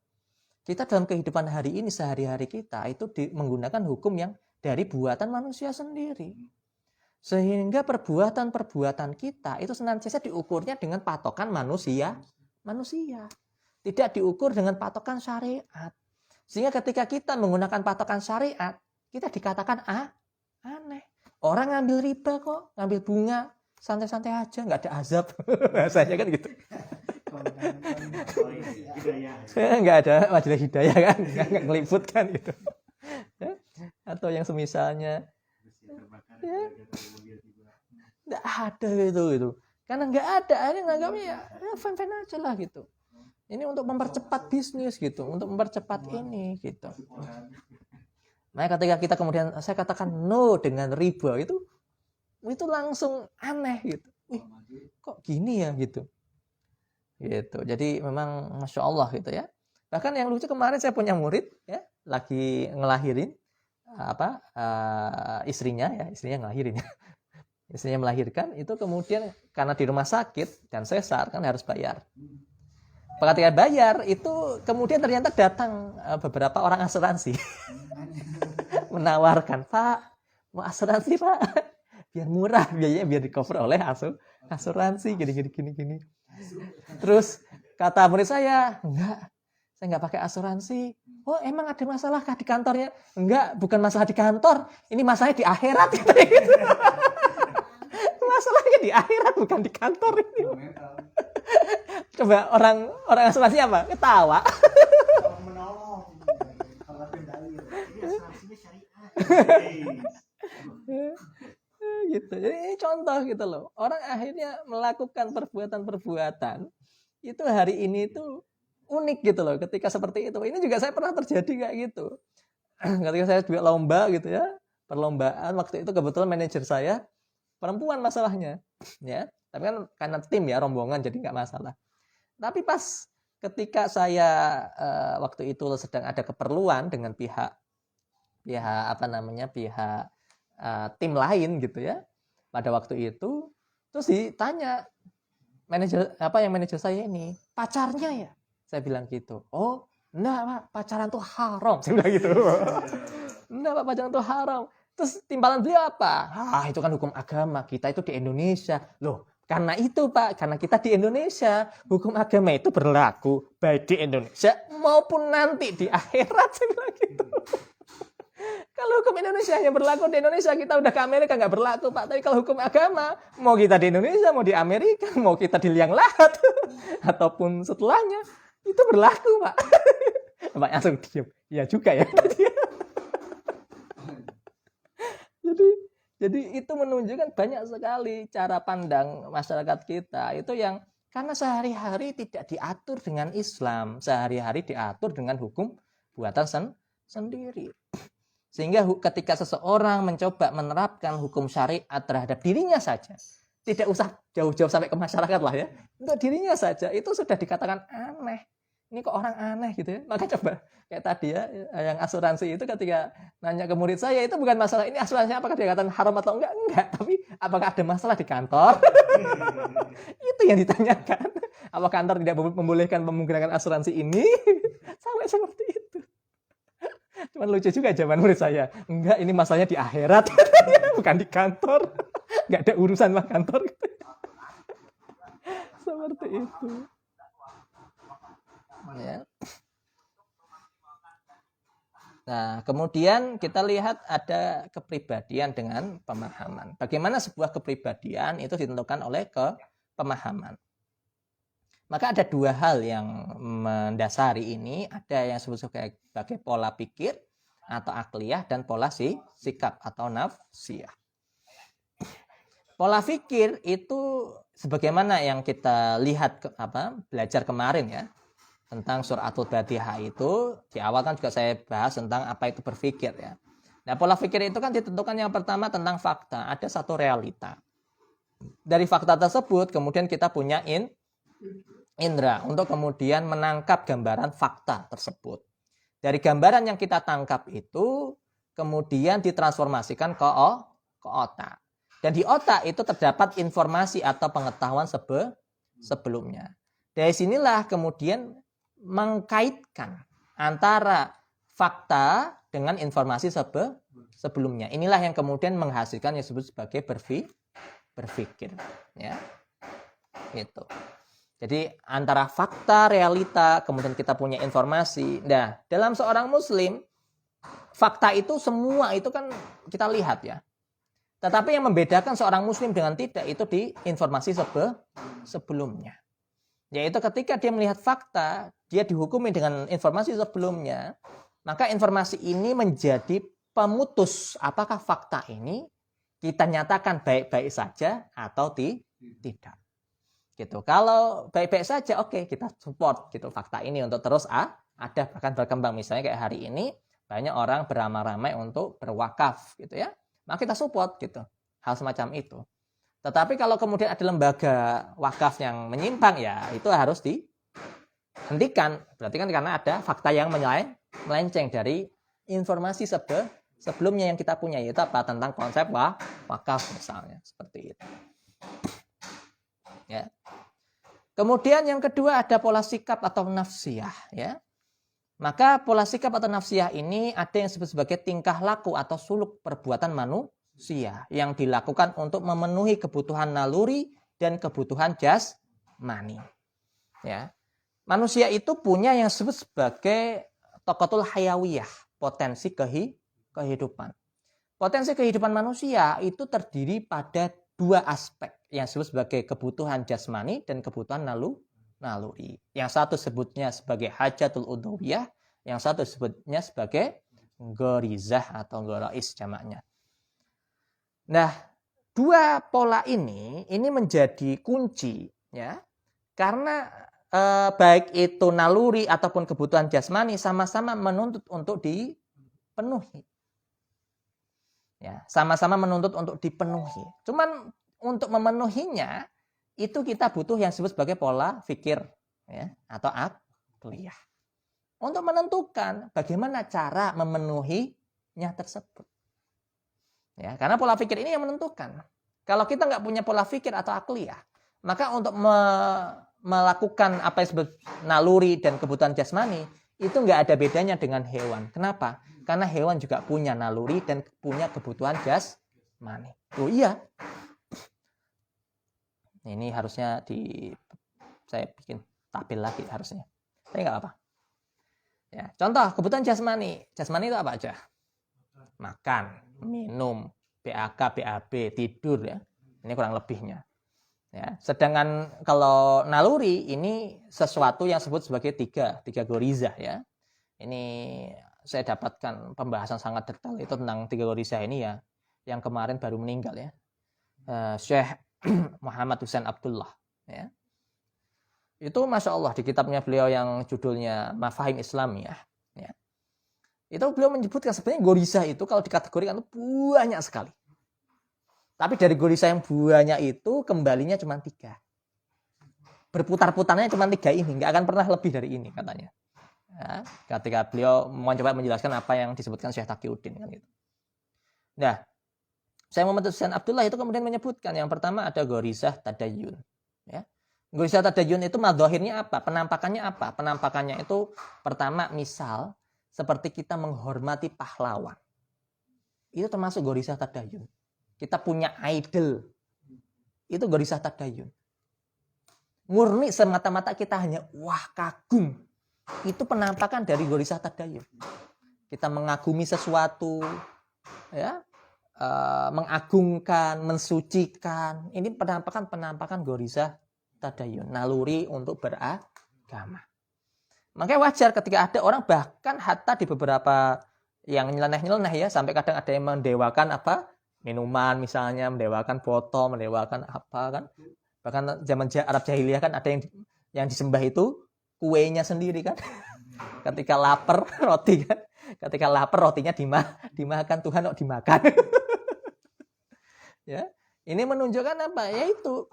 Kita dalam kehidupan hari ini, sehari-hari kita itu menggunakan hukum yang dari buatan manusia sendiri. Sehingga perbuatan-perbuatan kita itu senantiasa diukurnya dengan patokan manusia. Tidak diukur dengan patokan syariat. Sehingga ketika kita menggunakan patokan syariat, kita dikatakan aneh. Orang ngambil riba kok, ngambil bunga, santai-santai aja, nggak ada azab. Rasanya kan gitu. Nggak ada majelis hidayah kan, nggak ngeliput kan gitu. Atau yang semisalnya, nggak ada gitu. Karena nggak ada, ini nganggapnya ya fan-fan aja lah gitu. Ini untuk mempercepat bisnis gitu, untuk mempercepat ini gitu. Nah, ketika kita kemudian saya katakan no dengan riba itu langsung aneh gitu. Kok gini ya gitu. Gitu. Jadi memang Masya Allah gitu ya. Bahkan yang lucu kemarin saya punya murid ya, lagi ngelahirin istrinya ngelahirin ya. Istrinya melahirkan itu, kemudian karena di rumah sakit dan sesar kan harus bayar. Ketika bayar itu kemudian ternyata datang beberapa orang asuransi menawarkan, Pak, mau asuransi Pak, biar murah biayanya, biar di cover oleh asuransi gini. Terus kata murid saya, enggak, saya nggak pakai asuransi. Oh, emang ada masalah kah di kantornya? Enggak, bukan masalah di kantor, ini masalahnya di akhirat. Gitu. Masalahnya di akhirat, bukan di kantor ini. Coba orang asuransi apa? Ketawa. Gitu. Jadi ini contoh gitu loh. Orang akhirnya melakukan perbuatan-perbuatan itu hari ini tuh unik gitu loh. Ketika seperti itu, ini juga saya pernah terjadi kayak gitu. Ketika saya juga lomba gitu ya, perlombaan waktu itu kebetulan manajer saya perempuan masalahnya, ya. Tapi kan karena tim ya, rombongan, jadi nggak masalah. Tapi pas ketika saya waktu itu sedang ada keperluan dengan pihak tim lain gitu ya, pada waktu itu, terus ditanya manajer saya ini, pacarnya ya? Saya bilang gitu. Oh, enggak Pak, pacaran tuh haram. Saya bilang gitu. Enggak Pak, pacaran tuh haram. Terus timbalan beliau apa? Itu kan hukum agama, kita itu di Indonesia. Loh, karena itu Pak, karena kita di Indonesia, hukum agama itu berlaku baik di Indonesia maupun nanti di akhirat. Saya bilang gitu. Kalau hukum Indonesia hanya berlaku di Indonesia, kita udah ke Amerika nggak berlaku Pak. Tapi kalau hukum agama, mau kita di Indonesia, mau di Amerika, mau kita di liang lahat, ataupun setelahnya, itu berlaku Pak. Pak langsung diam. Iya juga ya. Jadi itu menunjukkan banyak sekali cara pandang masyarakat kita itu yang karena sehari-hari tidak diatur dengan Islam, sehari-hari diatur dengan hukum buatan sendiri. Sehingga ketika seseorang mencoba menerapkan hukum syariat terhadap dirinya saja, tidak usah jauh-jauh sampai ke masyarakat lah ya, untuk dirinya saja itu sudah dikatakan aneh. Ini kok orang aneh gitu ya. Maka coba kayak tadi ya, yang asuransi itu ketika nanya ke murid saya, itu bukan masalah ini asuransinya apakah dikatakan haram atau enggak, tapi apakah ada masalah di kantor. Itu yang ditanyakan. Apakah kantor tidak membolehkan menggunakan asuransi ini? Sampai seperti itu. Cuman lucu juga jawaban murid saya. Enggak, ini masalahnya di akhirat. Bukan di kantor. Enggak ada urusan sama kantor. Seperti itu. Ya. Nah, kemudian kita lihat ada kepribadian dengan pemahaman. Bagaimana sebuah kepribadian itu ditentukan oleh pemahaman. Maka ada dua hal yang mendasari ini. Ada yang disebut sebagai pola pikir atau akliyah dan pola sikap atau nafsiyah. Pola pikir itu sebagaimana yang kita lihat belajar kemarin ya. Tentang suratul Fatihah itu di awal kan juga saya bahas tentang apa itu berpikir ya. Nah, pola pikir itu kan ditentukan yang pertama tentang fakta, ada satu realita. Dari fakta tersebut kemudian kita punya indra untuk kemudian menangkap gambaran fakta tersebut. Dari gambaran yang kita tangkap itu kemudian ditransformasikan ke otak. Dan di otak itu terdapat informasi atau pengetahuan sebelumnya. Dari sinilah kemudian mengkaitkan antara fakta dengan informasi sebelumnya. Inilah yang kemudian menghasilkan yang disebut sebagai berpikir. Ya, gitu. Jadi antara fakta, realita, kemudian kita punya informasi. Nah, dalam seorang Muslim, fakta itu semua itu kan kita lihat ya. Tetapi yang membedakan seorang Muslim dengan tidak itu di informasi sebelumnya. Yaitu ketika dia melihat fakta, dia dihukumi dengan informasi sebelumnya, maka informasi ini menjadi pemutus apakah fakta ini kita nyatakan baik-baik saja atau tidak. Gitu. Kalau baik-baik saja, oke, kita support gitu fakta ini untuk terus ada bahkan berkembang. Misalnya kayak hari ini banyak orang beramai-ramai untuk berwakaf gitu ya. Maka kita support gitu. Hal semacam itu. Tetapi kalau kemudian ada lembaga wakaf yang menyimpang, ya itu harus dihentikan. Berarti kan karena ada fakta yang melenceng dari informasi sebelumnya yang kita punya, yaitu apa? Tentang konsep wakaf misalnya, seperti itu. Ya. Kemudian yang kedua ada pola sikap atau nafsiyah, ya. Maka pola sikap atau nafsiyah ini ada yang disebut sebagai tingkah laku atau suluk perbuatan manusia yang dilakukan untuk memenuhi kebutuhan naluri dan kebutuhan jasmani. Ya. Manusia itu punya yang disebut sebagai tokotul hayawiyah, potensi kehidupan. Potensi kehidupan manusia itu terdiri pada dua aspek yang disebut sebagai kebutuhan jasmani dan kebutuhan naluri. Yang satu sebutnya sebagai hajatul udhawiyah, yang satu sebutnya sebagai gorizah atau gorais jamaknya. Nah, dua pola ini menjadi kunci, ya, karena baik itu naluri ataupun kebutuhan jasmani sama-sama menuntut untuk dipenuhi. Ya, sama-sama menuntut untuk dipenuhi. Cuman untuk memenuhinya itu kita butuh yang disebut sebagai pola fikir, ya, atau akliyah. Untuk menentukan bagaimana cara memenuhinya tersebut. Ya, karena pola fikir ini yang menentukan. Kalau kita nggak punya pola fikir atau akliyah, maka untuk melakukan apa yang disebut naluri dan kebutuhan jasmani itu nggak ada bedanya dengan hewan. Kenapa? Karena hewan juga punya naluri dan punya kebutuhan jasmani. Oh iya. Ini harusnya saya bikin tabel lagi harusnya. Tapi nggak apa. Ya, contoh kebutuhan jasmani. Jasmani itu apa aja? Makan, minum, BAK, BAB, tidur, ya. Ini kurang lebihnya. Ya, sedangkan kalau naluri ini sesuatu yang disebut sebagai tiga gorizah, ya. Ini saya dapatkan pembahasan sangat detail itu tentang tiga gorizah ini, ya, yang kemarin baru meninggal, ya, Syekh Muhammad Husain Abdullah, ya. Itu Masya Allah di kitabnya beliau yang judulnya Mafahim Islamiyah, ya. Itu beliau menyebutkan sebenarnya gorizah itu kalau dikategorikan itu banyak sekali. Tapi dari gorizah yang banyak itu kembalinya cuma 3. Berputar-putarnya cuma 3 ini, nggak akan pernah lebih dari ini katanya. Ya, ketika beliau mencoba menjelaskan apa yang disebutkan Syekh Taqiyuddin kan gitu. Nah, Syekh Muhammad Husain Abdullah itu kemudian menyebutkan yang pertama ada gorizah tadayun. Ya. Gorizah tadayun itu madhahirnya apa? Penampakannya apa? Penampakannya itu pertama misal seperti kita menghormati pahlawan. Itu termasuk gorizah tadayun. Kita punya idol. Itu gorizah tadayun. Murni semata-mata kita hanya wah kagum. Itu penampakan dari gorizah tadayun. Kita mengagumi sesuatu, ya, mengagungkan, mensucikan. Ini penampakan gorizah tadayun, naluri untuk beragama. Makanya wajar ketika ada orang bahkan hatta di beberapa yang nyeleneh-nyeleneh, ya, sampai kadang ada yang mendewakan apa? Minuman misalnya, mendewakan foto, mendewakan apa kan. Bahkan zaman Arab jahiliyah kan ada yang disembah itu kuenya sendiri kan. Ketika lapar roti kan. Ketika lapar rotinya dimakan, Tuhan kok dimakan. Ya. Ini menunjukkan apa? Yaitu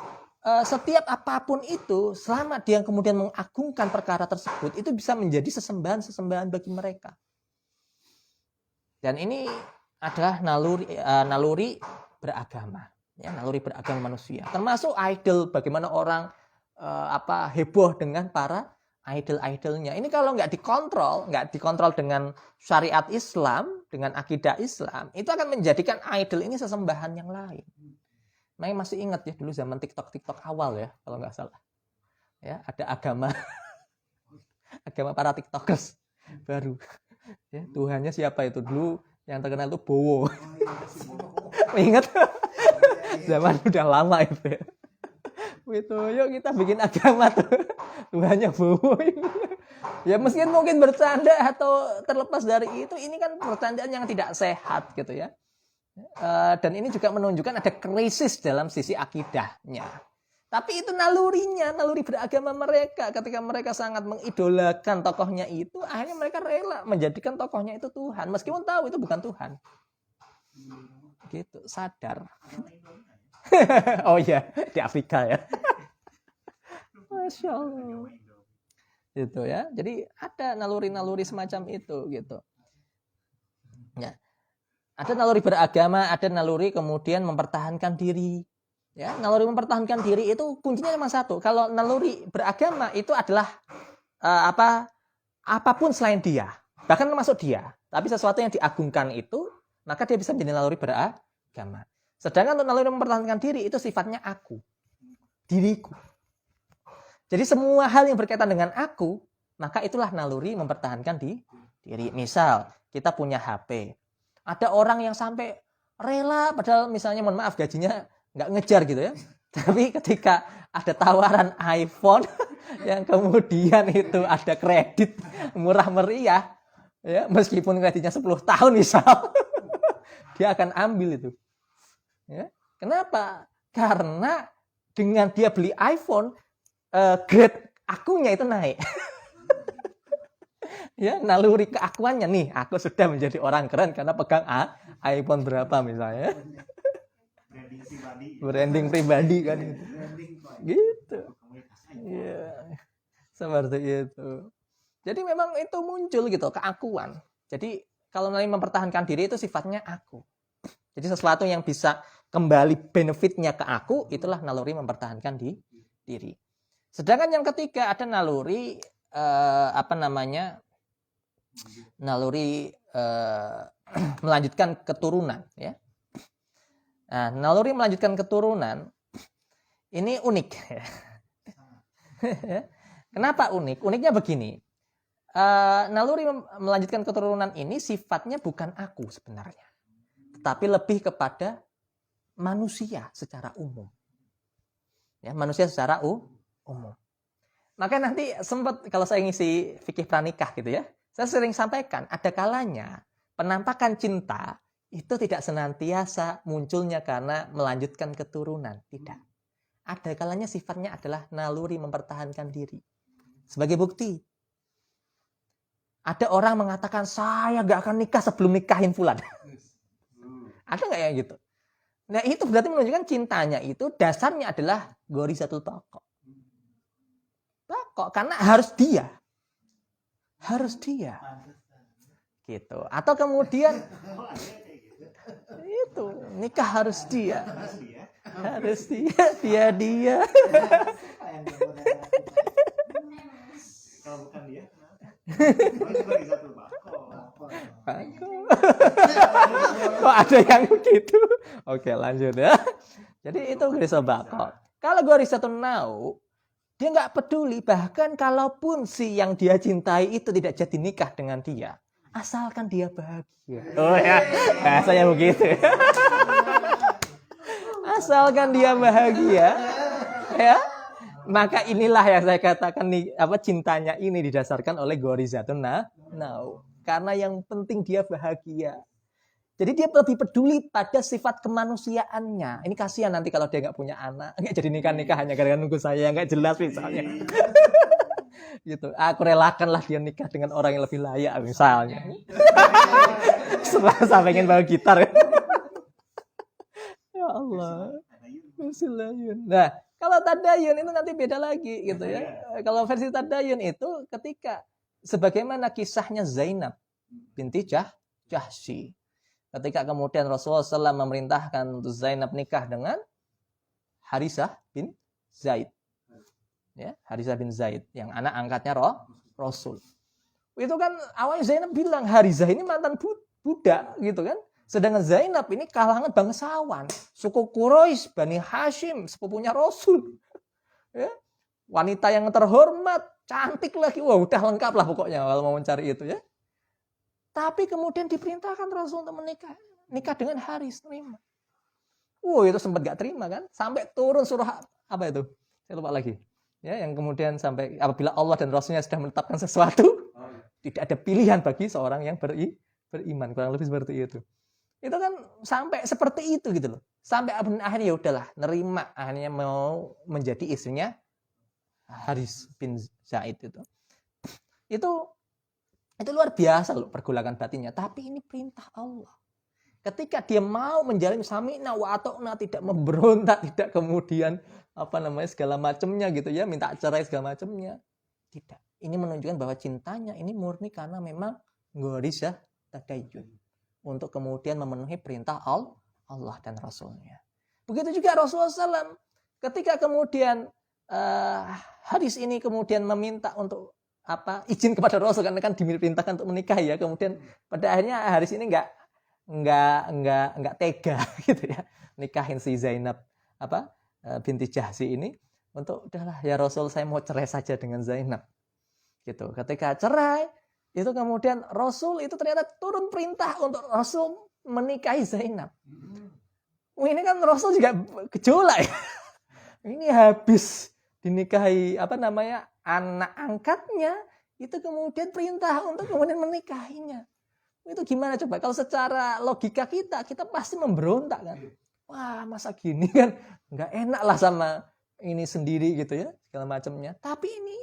setiap apapun itu selama dia kemudian mengagungkan perkara tersebut itu bisa menjadi sesembahan bagi mereka. Dan ini adalah naluri beragama, ya, naluri beragama manusia. Termasuk idol, bagaimana orang heboh dengan para idol-idolnya. Ini kalau nggak dikontrol dengan syariat Islam, dengan akidah Islam, itu akan menjadikan idol ini sesembahan yang lain. Saya masih ingat ya dulu zaman TikTok awal, ya, kalau nggak salah. Ya, ada agama para TikTokers baru. Ya, Tuhannya siapa itu dulu yang terkenal itu Bowo. Ingat? Zaman udah lama itu. Ya. Itu yuk kita bikin agama tuh. Tuhannya Bowo. Ya mungkin bercanda atau terlepas dari itu, ini kan bercandaan yang tidak sehat gitu ya. Dan ini juga menunjukkan ada krisis dalam sisi akidahnya. Tapi itu naluri beragama mereka. Ketika mereka sangat mengidolakan tokohnya itu, akhirnya mereka rela menjadikan tokohnya itu Tuhan. Meskipun tahu itu bukan Tuhan. Gitu, sadar. Oh iya, di Afrika ya. Masya Allah. Gitu ya. Jadi ada naluri-naluri semacam itu gitu. Ya. Ada naluri beragama, ada naluri kemudian mempertahankan diri. Ya, naluri mempertahankan diri itu kuncinya cuma satu. Kalau naluri beragama itu adalah apapun selain dia, bahkan termasuk dia. Tapi sesuatu yang diagungkan itu, maka dia bisa menjadi naluri beragama. Sedangkan untuk naluri mempertahankan diri itu sifatnya aku, diriku. Jadi semua hal yang berkaitan dengan aku, maka itulah naluri mempertahankan diri. Misal kita punya HP, ada orang yang sampai rela, padahal misalnya mohon maaf gajinya nggak ngejar gitu ya. Tapi ketika ada tawaran iPhone yang kemudian itu ada kredit murah meriah, ya meskipun kreditnya 10 tahun misal, dia akan ambil itu. Ya. Kenapa? Karena dengan dia beli iPhone, grade akunya itu naik. Ya, naluri keakuannya nih, aku sudah menjadi orang keren karena pegang iPhone berapa misalnya. Branding pribadi kan gitu. Ya, seperti itu. Jadi memang itu muncul gitu keakuan. Jadi kalau nanti mempertahankan diri itu sifatnya aku. Jadi sesuatu yang bisa kembali benefitnya ke aku, itulah naluri mempertahankan diri. Sedangkan yang ketiga ada naluri naluri melanjutkan keturunan ya. Nah, naluri melanjutkan keturunan ini unik. Kenapa unik? Uniknya begini. Naluri melanjutkan keturunan ini sifatnya bukan aku sebenarnya, tetapi lebih kepada manusia secara umum. Ya, manusia secara umum. Maka nanti sempat kalau saya ngisi fikih pranikah gitu ya, saya sering sampaikan ada kalanya penampakan cinta itu tidak senantiasa munculnya karena melanjutkan keturunan, tidak. Ada kalanya sifatnya adalah naluri mempertahankan diri. Sebagai bukti, ada orang mengatakan saya gak akan nikah sebelum nikahin fulan. Ada nggak yang gitu? Nah itu berarti menunjukkan cintanya itu dasarnya adalah gorizatul baqo. Baqo karena harus dia. Gitu. Atau kemudian itu nikah harus dia. Dia. Kalau bukan dia, kok ada yang begitu? Oke, lanjut ya. Jadi itu gorizatul baqo. Kalau gorizatul nau, dia nggak peduli, bahkan kalaupun si yang dia cintai itu tidak jadi nikah dengan dia, asalkan dia bahagia. Oh ya, bahasanya begitu. Asalkan dia bahagia, ya. Maka inilah yang saya katakan nih, cintanya ini didasarkan oleh gorizatun nau. Karena yang penting dia bahagia. Jadi dia lebih peduli pada sifat kemanusiaannya. Ini kasihan nanti kalau dia nggak punya anak, nggak jadi nikah hanya gara-gara nunggu saya yang nggak jelas misalnya. Gitu. Aku relakanlah dia nikah dengan orang yang lebih layak misalnya. Serasa pengen bawa gitar. Ya Allah. Nah, kalau tadayun itu nanti beda lagi gitu ya. Kalau versi tadayun itu ketika sebagaimana kisahnya Zainab binti Jahsy. Ketika kemudian Rasulullah SAW memerintahkan untuk Zainab nikah dengan Harisah bin Zaid. Ya, Harisah bin Zaid yang anak angkatnya Rasul. Itu kan awalnya Zainab bilang Harisah ini mantan budak gitu kan. Sedangkan Zainab ini kalangan bangsawan, suku Quraisy, Bani Hashim, sepupunya Rasul. Ya. Wanita yang terhormat, cantik lagi. Wah, udah lengkap lah pokoknya kalau mau mencari itu ya. Tapi kemudian diperintahkan Rasul untuk nikah dengan Haris, terima. Itu sempat gak terima kan? Sampai turun surah apa itu? Saya lupa lagi. Ya, yang kemudian sampai apabila Allah dan Rasulnya sudah menetapkan sesuatu, tidak ada pilihan bagi seorang yang beriman, kurang lebih seperti itu. Itu kan sampai seperti itu gitu loh. Sampai akhirnya ya udahlah, nerima, akhirnya mau menjadi istrinya Haris bin Zaid itu. Itu luar biasa loh pergolakan batinnya, tapi ini perintah Allah. ketika dia mau menjalin sami'na wa ata'na, tidak memberontak, tidak kemudian segala macamnya gitu ya, minta cerai segala macamnya. Tidak. Ini menunjukkan bahwa cintanya ini murni karena memang gharizah tadayyun. Untuk kemudian memenuhi perintah Allah dan Rasulnya. Begitu juga Rasulullah SAW. Ketika kemudian hadis ini kemudian meminta untuk izin kepada Rasul, karena kan diperintahkan untuk menikah ya. Kemudian pada akhirnya hadis ini nggak tega gitu ya, nikahin si Zainab binti Jahsy ini untuk udahlah ya Rasul, saya mau cerai saja dengan Zainab gitu. Ketika cerai itu kemudian Rasul itu ternyata turun perintah untuk Rasul menikahi Zainab. Ini kan Rasul juga gejolak ya. Ini habis dinikahi anak angkatnya, itu kemudian perintah untuk kemudian menikahinya. Itu gimana coba? Kalau secara logika kita pasti memberontak kan. Wah, masa gini kan? Nggak enak lah sama ini sendiri gitu ya, segala macamnya. Tapi ini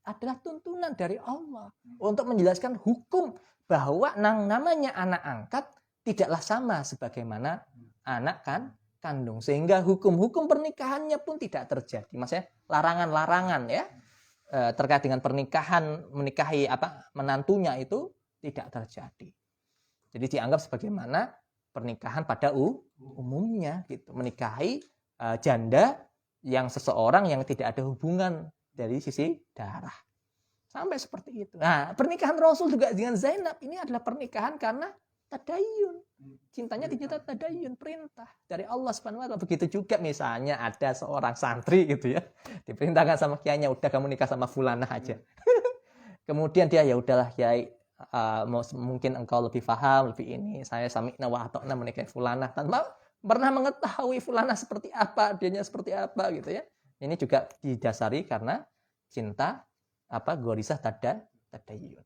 adalah tuntunan dari Allah untuk menjelaskan hukum bahwa namanya anak angkat tidaklah sama sebagaimana anak kandung. Sehingga hukum-hukum pernikahannya pun tidak terjadi. Maksudnya larangan-larangan ya terkait dengan pernikahan, menikahi menantunya itu tidak terjadi. Jadi dianggap sebagaimana pernikahan pada umumnya gitu, menikahi janda yang seseorang yang tidak ada hubungan dari sisi darah. Sampai seperti itu. Nah, pernikahan Rasul juga dengan Zainab ini adalah pernikahan karena tadayyun. Cintanya dinyata tadayyun, perintah dari Allah Subhanahu wa taala. Begitu juga misalnya ada seorang santri gitu ya, diperintahkan sama kiainya, udah kamu nikah sama fulanah aja. Kemudian dia ya udahlah kiai, mungkin engkau lebih paham, lebih ini, saya sami'na wa ata'na menikahi fulanah tanpa pernah mengetahui fulanah seperti apa, dianya seperti apa gitu ya. Ini juga didasari karena cinta gharizah tadayyun.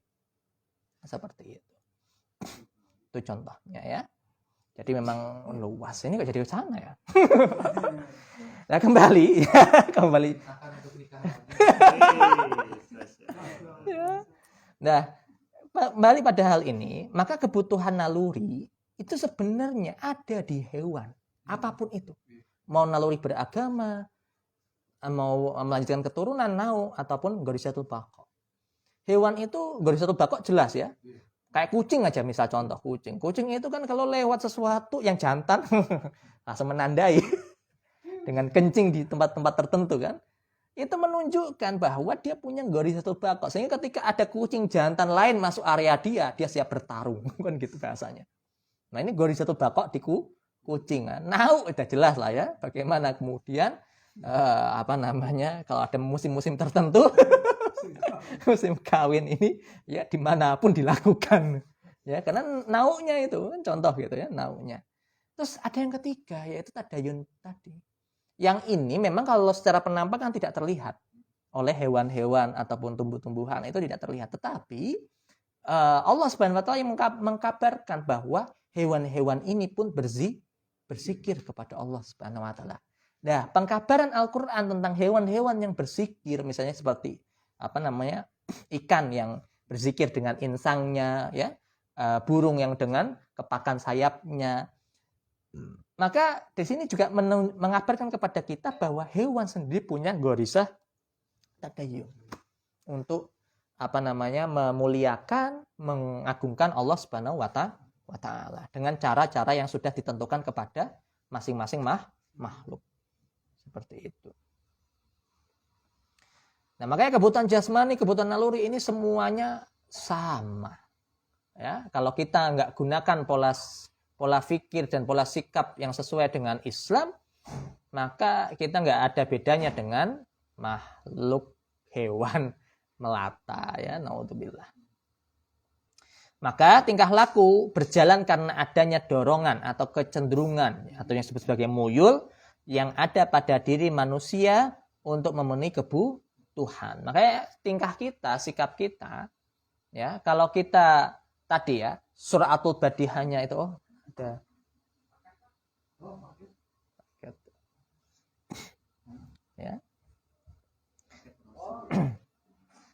Seperti itu. Itu contohnya ya. Jadi memang luas. Ini kok jadi sana ya. Nah, kembali. Nah, kembali pada hal ini, maka kebutuhan naluri itu sebenarnya ada di hewan, apapun itu. Mau naluri beragama, mau melanjutkan keturunan, ataupun gharizatul baqa. Hewan itu gharizatul baqa jelas ya. Kayak kucing aja, misal contoh kucing. Kucing itu kan kalau lewat sesuatu yang jantan langsung menandai dengan kencing di tempat-tempat tertentu kan. Itu menunjukkan bahwa dia punya gharizatul baqa. Sehingga ketika ada kucing jantan lain masuk area dia siap bertarung. Kan gitu bahasanya. Nah, ini gharizatul baqa di kucing. Nah, udah jelas lah ya bagaimana kemudian kalau ada musim-musim tertentu musim kawin ini ya dimanapun dilakukan ya, karena nauknya itu kan contoh gitu ya, nauknya. Terus ada yang ketiga yaitu tadayyun tadi. Yang ini memang kalau secara penampakan tidak terlihat oleh hewan-hewan ataupun tumbuh-tumbuhan, itu tidak terlihat. Tetapi Allah Subhanahu wa taala yang mengkabarkan bahwa hewan-hewan ini pun berzikir kepada Allah Subhanahu wa taala. Nah, pengkabaran Al-Qur'an tentang hewan-hewan yang berzikir misalnya seperti ikan yang berzikir dengan insangnya ya, burung yang dengan kepakan sayapnya. Maka di sini juga mengabarkan kepada kita bahwa hewan sendiri punya gharizah tadayyun untuk memuliakan, mengagungkan Allah Subhanahu wa taala dengan cara-cara yang sudah ditentukan kepada masing-masing makhluk. Seperti itu. Nah, makanya kebutuhan jasmani, kebutuhan naluri ini semuanya sama. Ya, kalau kita nggak gunakan pola fikir dan pola sikap yang sesuai dengan Islam, maka kita nggak ada bedanya dengan makhluk hewan melata ya, naudzubillah. Maka tingkah laku berjalan karena adanya dorongan atau kecenderungan atau yang disebut sebagai muyul yang ada pada diri manusia untuk memenuhi kebutuhan. Makanya tingkah kita, sikap kita ya, kalau kita tadi ya, suratul badihanya itu ada ya.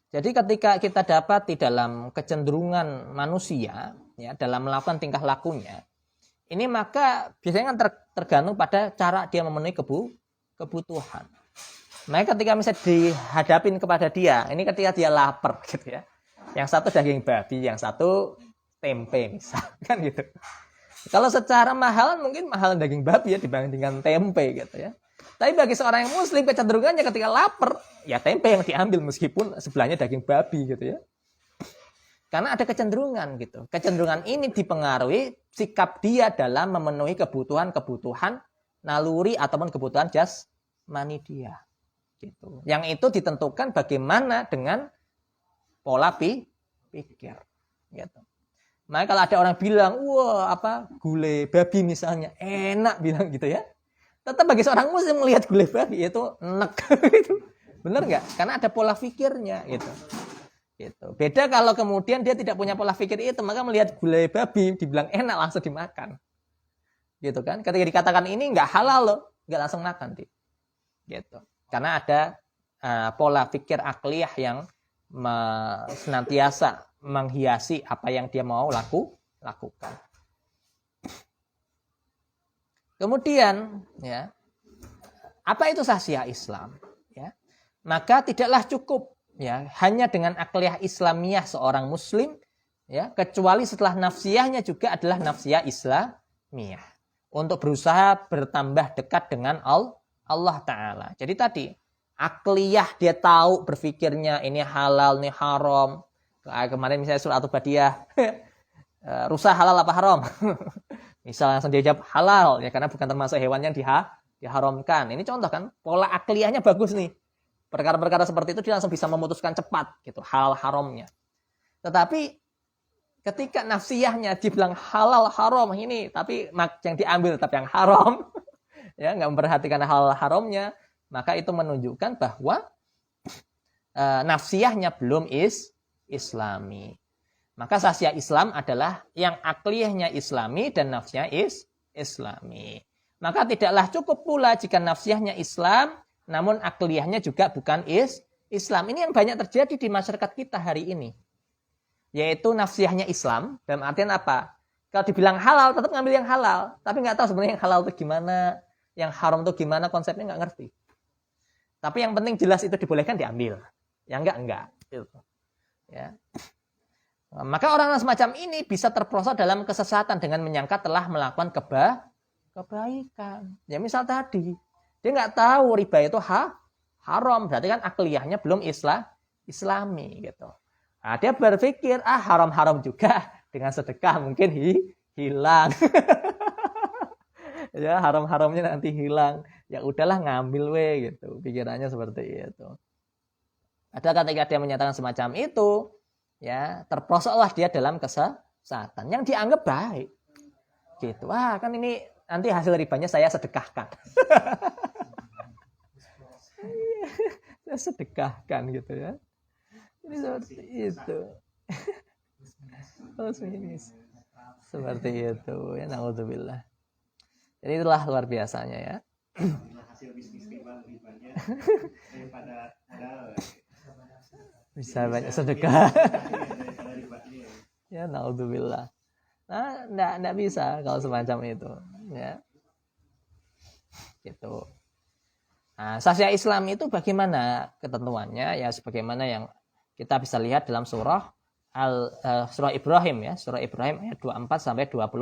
Jadi ketika kita dapat di dalam kecenderungan manusia ya, dalam melakukan tingkah lakunya Ini maka biasanya kan tergantung pada cara dia memenuhi kebutuhan. Maka ketika misalnya dihadapin kepada dia, ini ketika dia lapar gitu ya. Yang satu daging babi, yang satu tempe misalkan gitu. Kalau secara mahal mungkin mahal daging babi ya dibandingkan tempe gitu ya. Tapi bagi seorang yang muslim kecenderungannya ketika lapar, ya tempe yang diambil meskipun sebelahnya daging babi gitu ya. Karena ada kecenderungan gitu. Kecenderungan ini dipengaruhi sikap dia dalam memenuhi kebutuhan naluri ataupun kebutuhan jasmani dia. Gitu. Yang itu ditentukan bagaimana dengan pola pikir. Gitu. Maka kalau ada orang bilang, wah gulai babi misalnya, enak bilang gitu ya. Tetap bagi seorang muslim melihat gulai babi itu enak. Gitu. Benar nggak? Karena ada pola pikirnya gitu. Gitu. Beda kalau kemudian dia tidak punya pola pikir itu, maka melihat gulai babi dibilang enak langsung dimakan. Gitu kan? Ketika dikatakan ini nggak halal loh, nggak langsung makan. Gitu. Karena ada pola pikir akliyah yang senantiasa menghiasi apa yang dia mau lakukan. Kemudian, ya, apa itu sahsiah Islam? Ya, maka tidaklah cukup ya hanya dengan akliyah Islamiyah seorang Muslim, ya, kecuali setelah nafsiyahnya juga adalah nafsiyah Islamiyah untuk berusaha bertambah dekat dengan Allah Ta'ala. Jadi tadi akliyah dia tahu berpikirnya ini halal, ini haram. Kemarin misalnya surat Al-Badiyah, rusa halal apa haram? Misal langsung dia jawab halal, ya karena bukan termasuk hewan yang diharamkan. Ini contoh kan, pola akliyahnya bagus nih. Perkara-perkara seperti itu dia langsung bisa memutuskan cepat, gitu, halal haramnya. Tetapi ketika nafsiyahnya dibilang halal haram ini, tapi yang diambil tetap yang haram, ya nggak memperhatikan halal haramnya, maka itu menunjukkan bahwa nafsiyahnya belum Islami. Maka sahsiah Islam adalah yang akliyahnya Islami dan nafsiyah Islami. Maka tidaklah cukup pula jika nafsiyahnya Islam, namun akliyahnya juga bukan Islam. Ini yang banyak terjadi di masyarakat kita hari ini. Yaitu nafsiyahnya Islam, dalam artian apa? Kalau dibilang halal, tetap ngambil yang halal. Tapi nggak tahu sebenarnya yang halal itu gimana, yang haram itu gimana, konsepnya nggak ngerti. Tapi yang penting jelas itu dibolehkan, diambil. Yang enggak. Gitu. Ya. Maka orang-orang semacam ini bisa terperosok dalam kesesatan dengan menyangka telah melakukan kebaikan. Ya misal tadi, dia nggak tahu riba itu haram, berarti kan akliyahnya belum Islami gitu. Nah, dia berpikir haram-haram juga dengan sedekah mungkin hilang. Ya haram-haramnya nanti hilang. Ya udahlah ngambil gitu. Pikirannya seperti itu. Ada ketika dia menyatakan semacam itu, ya terperosoklah dia dalam kesesatan yang dianggap baik. Gitu. Kan ini nanti hasil ribanya saya sedekahkan. Saya sedekahkan gitu ya. Ini seperti itu. Seperti itu ya, naudzubillah. Jadi itulah luar biasanya ya. Hasil bisnis ribanya daripada modal. Bisa banyak sedekah. Ya, naudzubillah. Nah, enggak bisa kalau semacam itu, ya. Gitu. Nah, sahsiah Islam itu bagaimana ketentuannya? Ya sebagaimana yang kita bisa lihat dalam surah Ibrahim ya, surah Ibrahim ayat 24 sampai 26.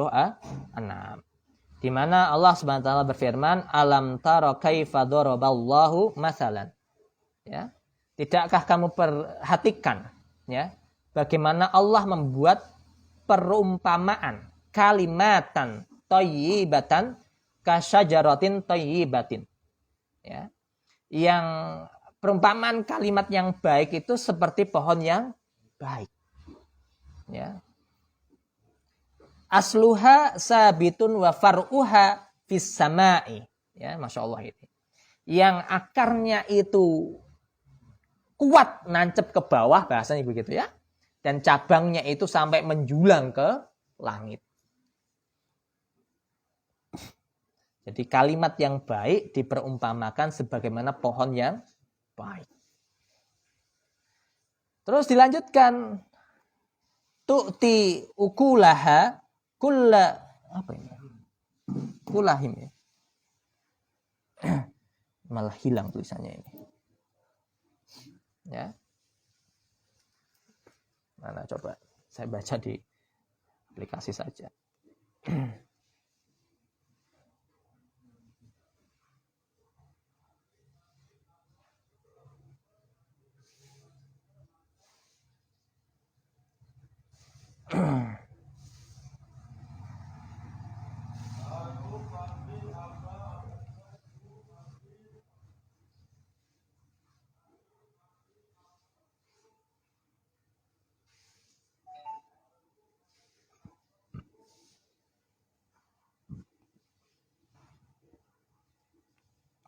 Di mana Allah Subhanahu wa taala berfirman, "Alam tara kaifa daraballahu masalan." Ya. Tidakkah kamu perhatikan ya bagaimana Allah membuat perumpamaan kalimatan thayyibatan kasyajaratin thayyibatin. Ya. Yang perumpamaan kalimat yang baik itu seperti pohon yang baik. Ya. Asluha sabitun wa far'uha fis sama'i. Ya, Masya Allah ini. Yang akarnya itu kuat nancep ke bawah, bahasanya begitu ya. Dan cabangnya itu sampai menjulang ke langit. Jadi kalimat yang baik diperumpamakan sebagaimana pohon yang baik. Terus dilanjutkan, tu'ti ukulaha kulla apa ini? Kulahim ya. Malah hilang tulisannya ini. Ya. Mana coba saya baca di aplikasi saja.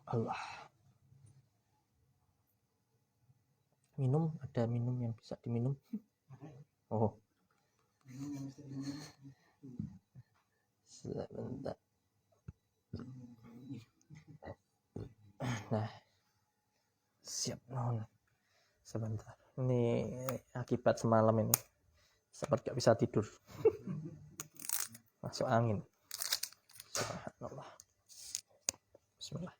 Allah. Minum, ada minum yang bisa diminum. Oh. Sebentar. Nah. Siap non. Sebentar. Ini akibat semalam ini. Sempat gak bisa tidur. Masuk angin. Subhanallah. Bismillah.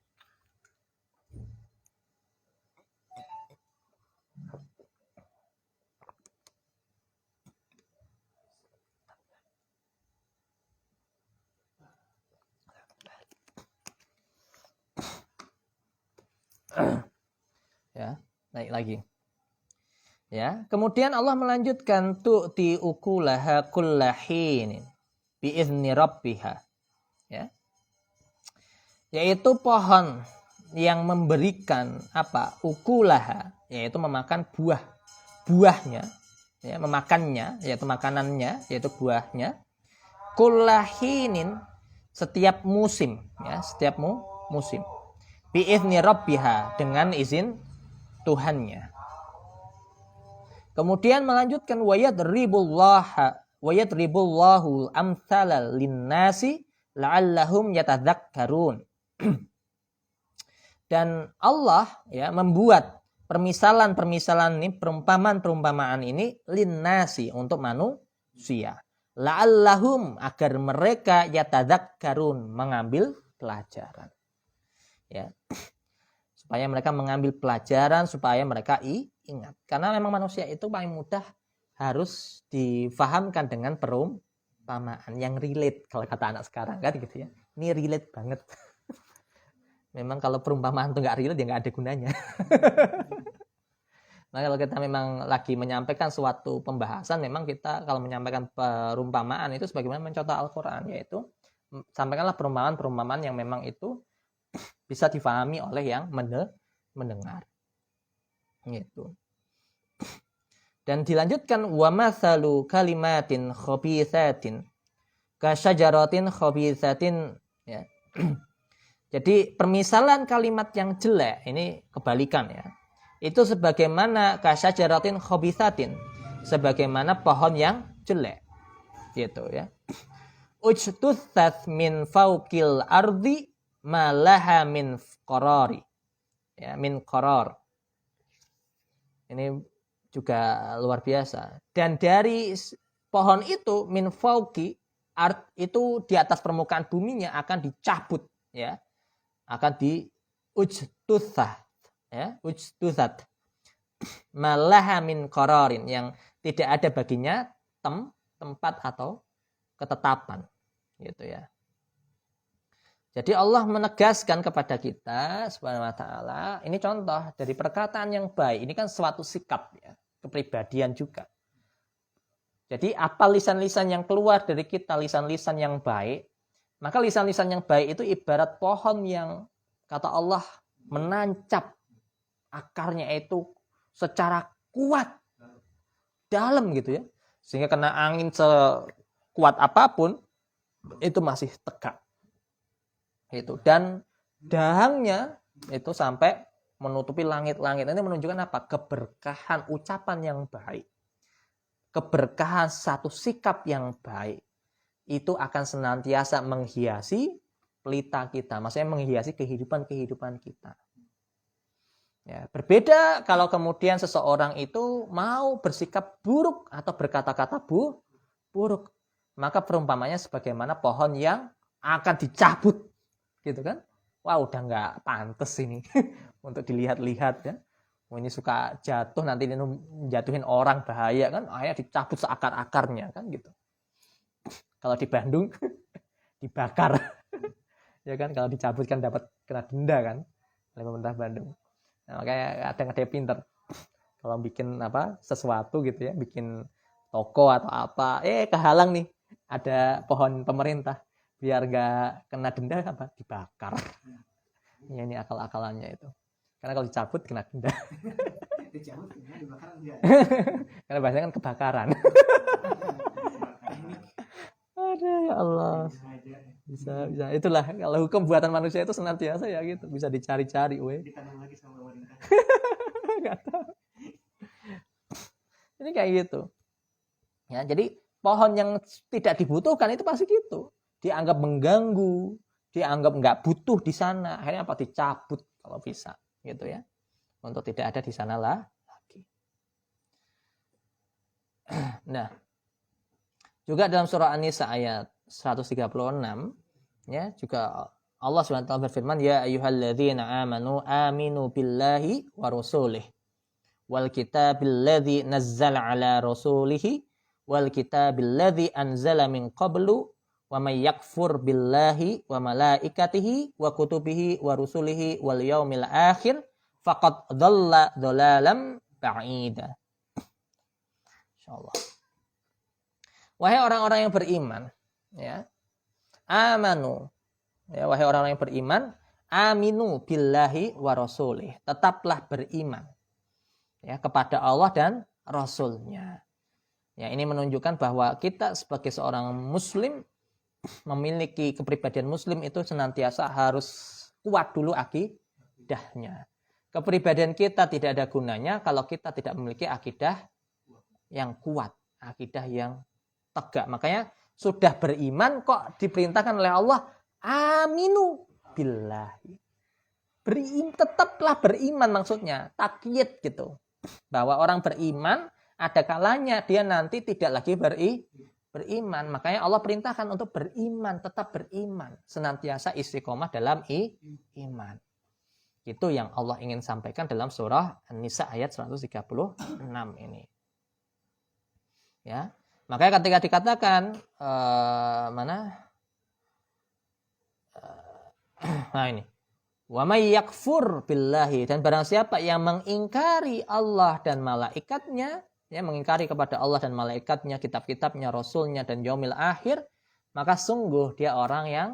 Ya, naik lagi. Ya, kemudian Allah melanjutkan tu'ti ukulaha kullahin biizni rabbiha. Ya. Yaitu pohon yang memberikan apa? Ukulaha, yaitu memakan buahnya, ya, memakannya, yaitu makanannya, yaitu buahnya. Kullahinin setiap musim, ya, setiap musim. Biizni rabbiha, dengan izin Tuhannya. Kemudian melanjutkan wayadribullahu amthala linnasi la'allahum yatadzakkarun. Dan Allah ya membuat permisalan ini, perumpamaan ini linnasi, untuk manusia. La'allahum, agar mereka yatadzakkarun, mengambil pelajaran. Ya. Supaya mereka mengambil pelajaran, supaya mereka ingat. Karena memang manusia itu paling mudah harus difahamkan dengan perumpamaan yang relate, kalau kata anak sekarang kan gitu ya. Ini relate banget. Memang kalau perumpamaan itu nggak relate ya nggak ada gunanya. Nah, kalau kita memang lagi menyampaikan suatu pembahasan, memang kita kalau menyampaikan perumpamaan itu sebagaimana mencontoh Al-Quran, yaitu sampaikanlah perumpamaan yang memang itu bisa difahami oleh yang mendengar. Gitu. Dan dilanjutkan wa mathalu kalimatin khabithatin kasyajaratin khabithatin, ya. Jadi permisalan kalimat yang jelek ini kebalikan, ya. Itu sebagaimana kasyajaratin khabithatin, sebagaimana pohon yang jelek. Gitu ya. Ujtutsat min fawqil ardi malaha min qarari. Ya, min qarar. Ini juga luar biasa. Dan dari pohon itu min fauqi, art itu di atas permukaan buminya akan dicabut, ya. Akan di ujtutsat, ya, ujtutsat. Malaha min qararin, yang tidak ada baginya tempat atau ketetapan, gitu ya. Jadi Allah menegaskan kepada kita Subhanahu wa taala, ini contoh dari perkataan yang baik. Ini kan suatu sikap, ya, kepribadian juga. Jadi apa lisan-lisan yang keluar dari kita, lisan-lisan yang baik, maka lisan-lisan yang baik itu ibarat pohon yang kata Allah menancap akarnya itu secara kuat dalam, gitu ya. Sehingga kena angin sekuat apapun itu masih tegak. Itu, dan dahangnya itu sampai menutupi langit-langit. Ini menunjukkan apa? Keberkahan ucapan yang baik, keberkahan satu sikap yang baik itu akan senantiasa menghiasi pelita kita, maksudnya menghiasi kehidupan kita. Ya, berbeda kalau kemudian seseorang itu mau bersikap buruk atau berkata-kata buruk, maka perumpamannya sebagaimana pohon yang akan dicabut, gitu kan? Wah, udah nggak pantas ini untuk dilihat-lihat ya. Oh, ini suka jatuh, nanti ini jatuhin orang, bahaya kan? Akhirnya dicabut seakar-akarnya kan gitu. Kalau di Bandung dibakar, ya kan? Kalau dicabut kan dapat kena denda kan oleh pemerintah Bandung. Nah, makanya ada yang pinter. Kalau bikin sesuatu gitu ya, bikin toko atau apa, kehalang nih, ada pohon pemerintah, biar gak kena denda dibakar. Ya, ini akal-akalannya itu. Karena kalau dicabut kena denda. Dicabut dibakar enggak? Karena bahasanya kan kebakaran. Ada ya Allah. Bisa. Itulah kalau hukum buatan manusia itu senantiasa ya gitu, bisa dicari-cari, ditanam lagi sama pemerintah. Enggak tahu. Ini kayak gitu. Ya, jadi pohon yang tidak dibutuhkan itu pasti gitu. Dianggap mengganggu, dianggap nggak butuh di sana. Akhirnya dicabut kalau bisa, gitu ya. Untuk tidak ada di sana lagi. Nah, juga dalam surah An-Nisa ayat 136, ya, juga Allah SWT berfirman, ya ayyuhalladzina amanu aminu billahi wa rasulih wal kitabil ladzi nazzala ala rasulihi wal kitabil ladzi anzala min qablu wa may yakfur billahi wa malaikatihi wa kutubihi wa rusulihi wal yaumil akhir faqad dhalla dhalalan ba'ida. Insyaallah. Wahai orang-orang yang beriman, ya. Amanu. Ya, wahai orang-orang yang beriman, aminu billahi wa rasulih. Tetaplah beriman, ya, kepada Allah dan Rasul-Nya. Ya, ini menunjukkan bahwa kita sebagai seorang muslim memiliki kepribadian muslim itu senantiasa harus kuat dulu akidahnya. Kepribadian kita tidak ada gunanya kalau kita tidak memiliki akidah yang kuat, akidah yang tegak. Makanya sudah beriman kok diperintahkan oleh Allah, aminu billahi. Tetaplah beriman maksudnya, takyid gitu. Bahwa orang beriman ada kalanya dia nanti tidak lagi beriman. Makanya Allah perintahkan untuk beriman, tetap beriman, senantiasa istiqomah dalam iman. Itu yang Allah ingin sampaikan dalam surah An-Nisa ayat 136 ini. Ya. Makanya ketika dikatakan nah ini, wa may yakfur billahi, dan barang siapa yang mengingkari Allah dan malaikatnya, ya, mengingkari kepada Allah dan malaikatnya, kitab-kitabnya, rasulnya dan yaumil akhir, maka sungguh dia orang yang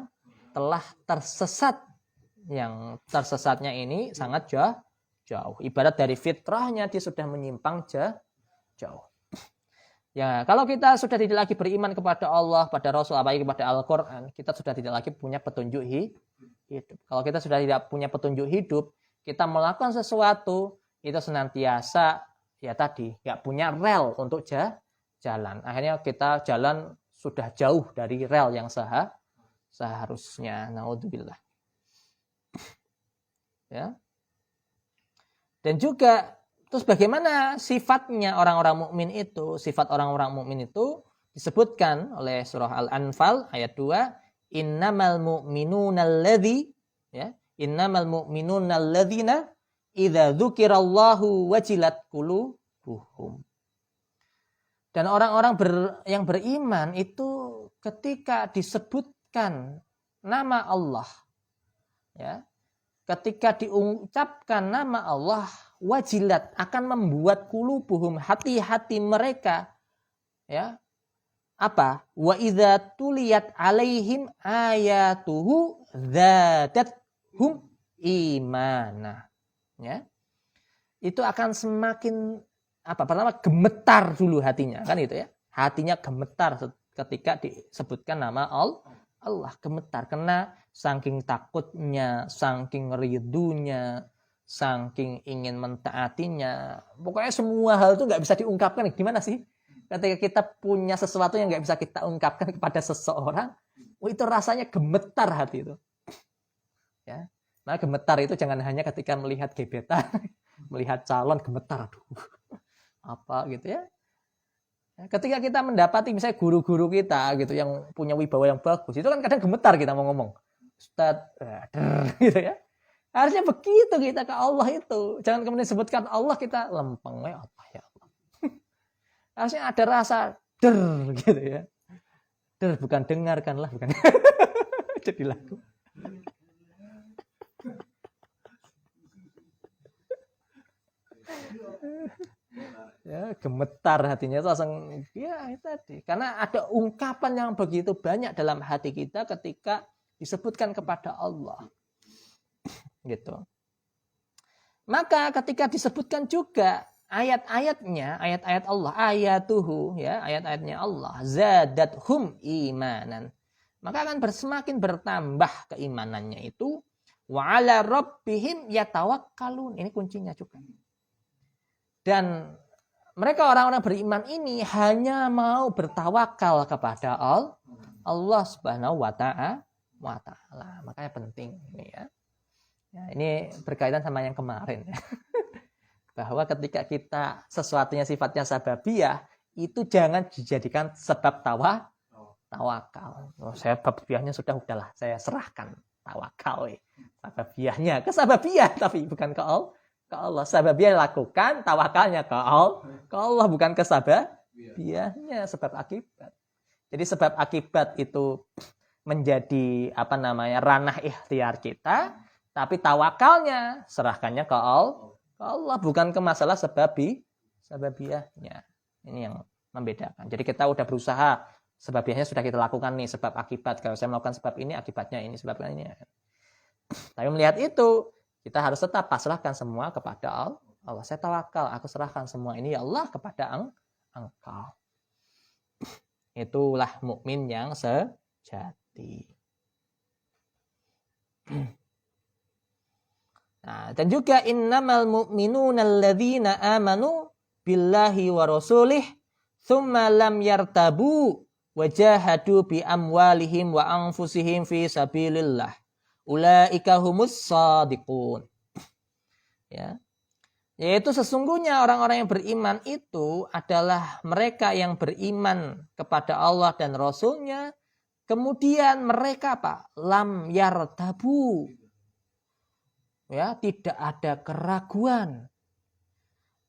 telah tersesat. Yang tersesatnya ini sangat jauh. Ibarat dari fitrahnya dia sudah menyimpang jauh. Ya, kalau kita sudah tidak lagi beriman kepada Allah, pada Rasul, apalagi kepada Al-Quran, kita sudah tidak lagi punya petunjuk hidup. Kalau kita sudah tidak punya petunjuk hidup, kita melakukan sesuatu, itu senantiasa, ya tadi, nggak punya rel untuk jalan. Akhirnya kita jalan sudah jauh dari rel yang seharusnya. Naudzubillah. Ya. Dan juga terus bagaimana sifatnya orang-orang mukmin itu? Sifat orang-orang mukmin itu disebutkan oleh surah Al-Anfal ayat 2, innamal mu'minuna alladzi, ya, innamal mu'minuna alladzina idza dzukirallahu wajilat qulubuhum. Dan orang-orang yang beriman itu ketika disebutkan nama Allah, ya, ketika diucapkan nama Allah, wajilat, akan membuat qulubuhum, hati-hati mereka, ya, apa? Wa idza tuliyat alaihim ayatuhu zadathum imana. Ya. Itu akan semakin pertama gemetar dulu hatinya, kan itu ya. Hatinya gemetar ketika disebutkan nama Allah, gemetar karena saking takutnya, saking ridunya, saking ingin mentaatinya. Pokoknya semua hal itu nggak bisa diungkapkan. Gimana sih? Ketika kita punya sesuatu yang nggak bisa kita ungkapkan kepada seseorang, itu rasanya gemetar hati itu. Ya, nah gemetar itu jangan hanya ketika melihat gebetan, melihat calon gemetar, aduh, apa gitu ya. Ketika kita mendapati misalnya guru-guru kita gitu yang punya wibawa yang bagus, itu kan kadang gemetar kita mau ngomong. Ustaz, gitu ya. Harusnya begitu kita ke Allah itu. Jangan kemudian sebutkan Allah kita lempeng, apa ya Allah. Harusnya ada rasa gitu ya. Bukan dengarkanlah, bukan. Jadi lagu. Ya, gemetar hatinya itu langsung ya itu tadi. Karena ada ungkapan yang begitu banyak dalam hati kita ketika disebutkan kepada Allah. Gitu. Maka ketika disebutkan juga ayat-ayatnya, ayat-ayat Allah, ayatuhu ya, ayat-ayatnya Allah, zadathum imanan. Maka akan semakin bertambah keimanannya itu wa ala rabbihim yatawakkalun. Ini kuncinya juga. Dan mereka orang-orang beriman ini hanya mau bertawakal kepada Allah Subhanahu wa taala. Makanya penting ini ya. Ya, ini berkaitan sama yang kemarin ya. Bahwa ketika kita sesuatunya sifatnya sababiyah, itu jangan dijadikan sebab tawakal. Saya sababiyahnya udahlah, saya serahkan tawakal. Sababiyahnya ke sababiyah tapi bukan ke Allah. Sababiyah lakukan, tawakalnya ke Allah bukan ke sababiyahnya, sebab akibat. Jadi sebab akibat itu menjadi ranah ikhtiar kita, tapi tawakalnya serahkannya ke Allah bukan ke masalah sababiyahnya. Ini yang membedakan. Jadi kita udah berusaha, sababiyahnya sudah kita lakukan nih, sebab akibat. Kalau saya melakukan sebab ini, akibatnya ini, sebabnya ini. Tapi melihat itu, kita harus tetap pasrahkan semua kepada Allah. Saya tawakal, aku serahkan semua ini ya Allah kepada Engkau. Itulah mukmin yang sejati. Nah, dan juga innamal mu'minuna alladzina amanu billahi wa rasulih tsumma lam yartabu wajahadu bi amwalihim wa anfusihim fi sabilillah. Ulaika humus shadiqun. Ya. Yaitu sesungguhnya orang-orang yang beriman itu adalah mereka yang beriman kepada Allah dan Rasulnya. Kemudian mereka lam yartabu. Ya, tidak ada keraguan.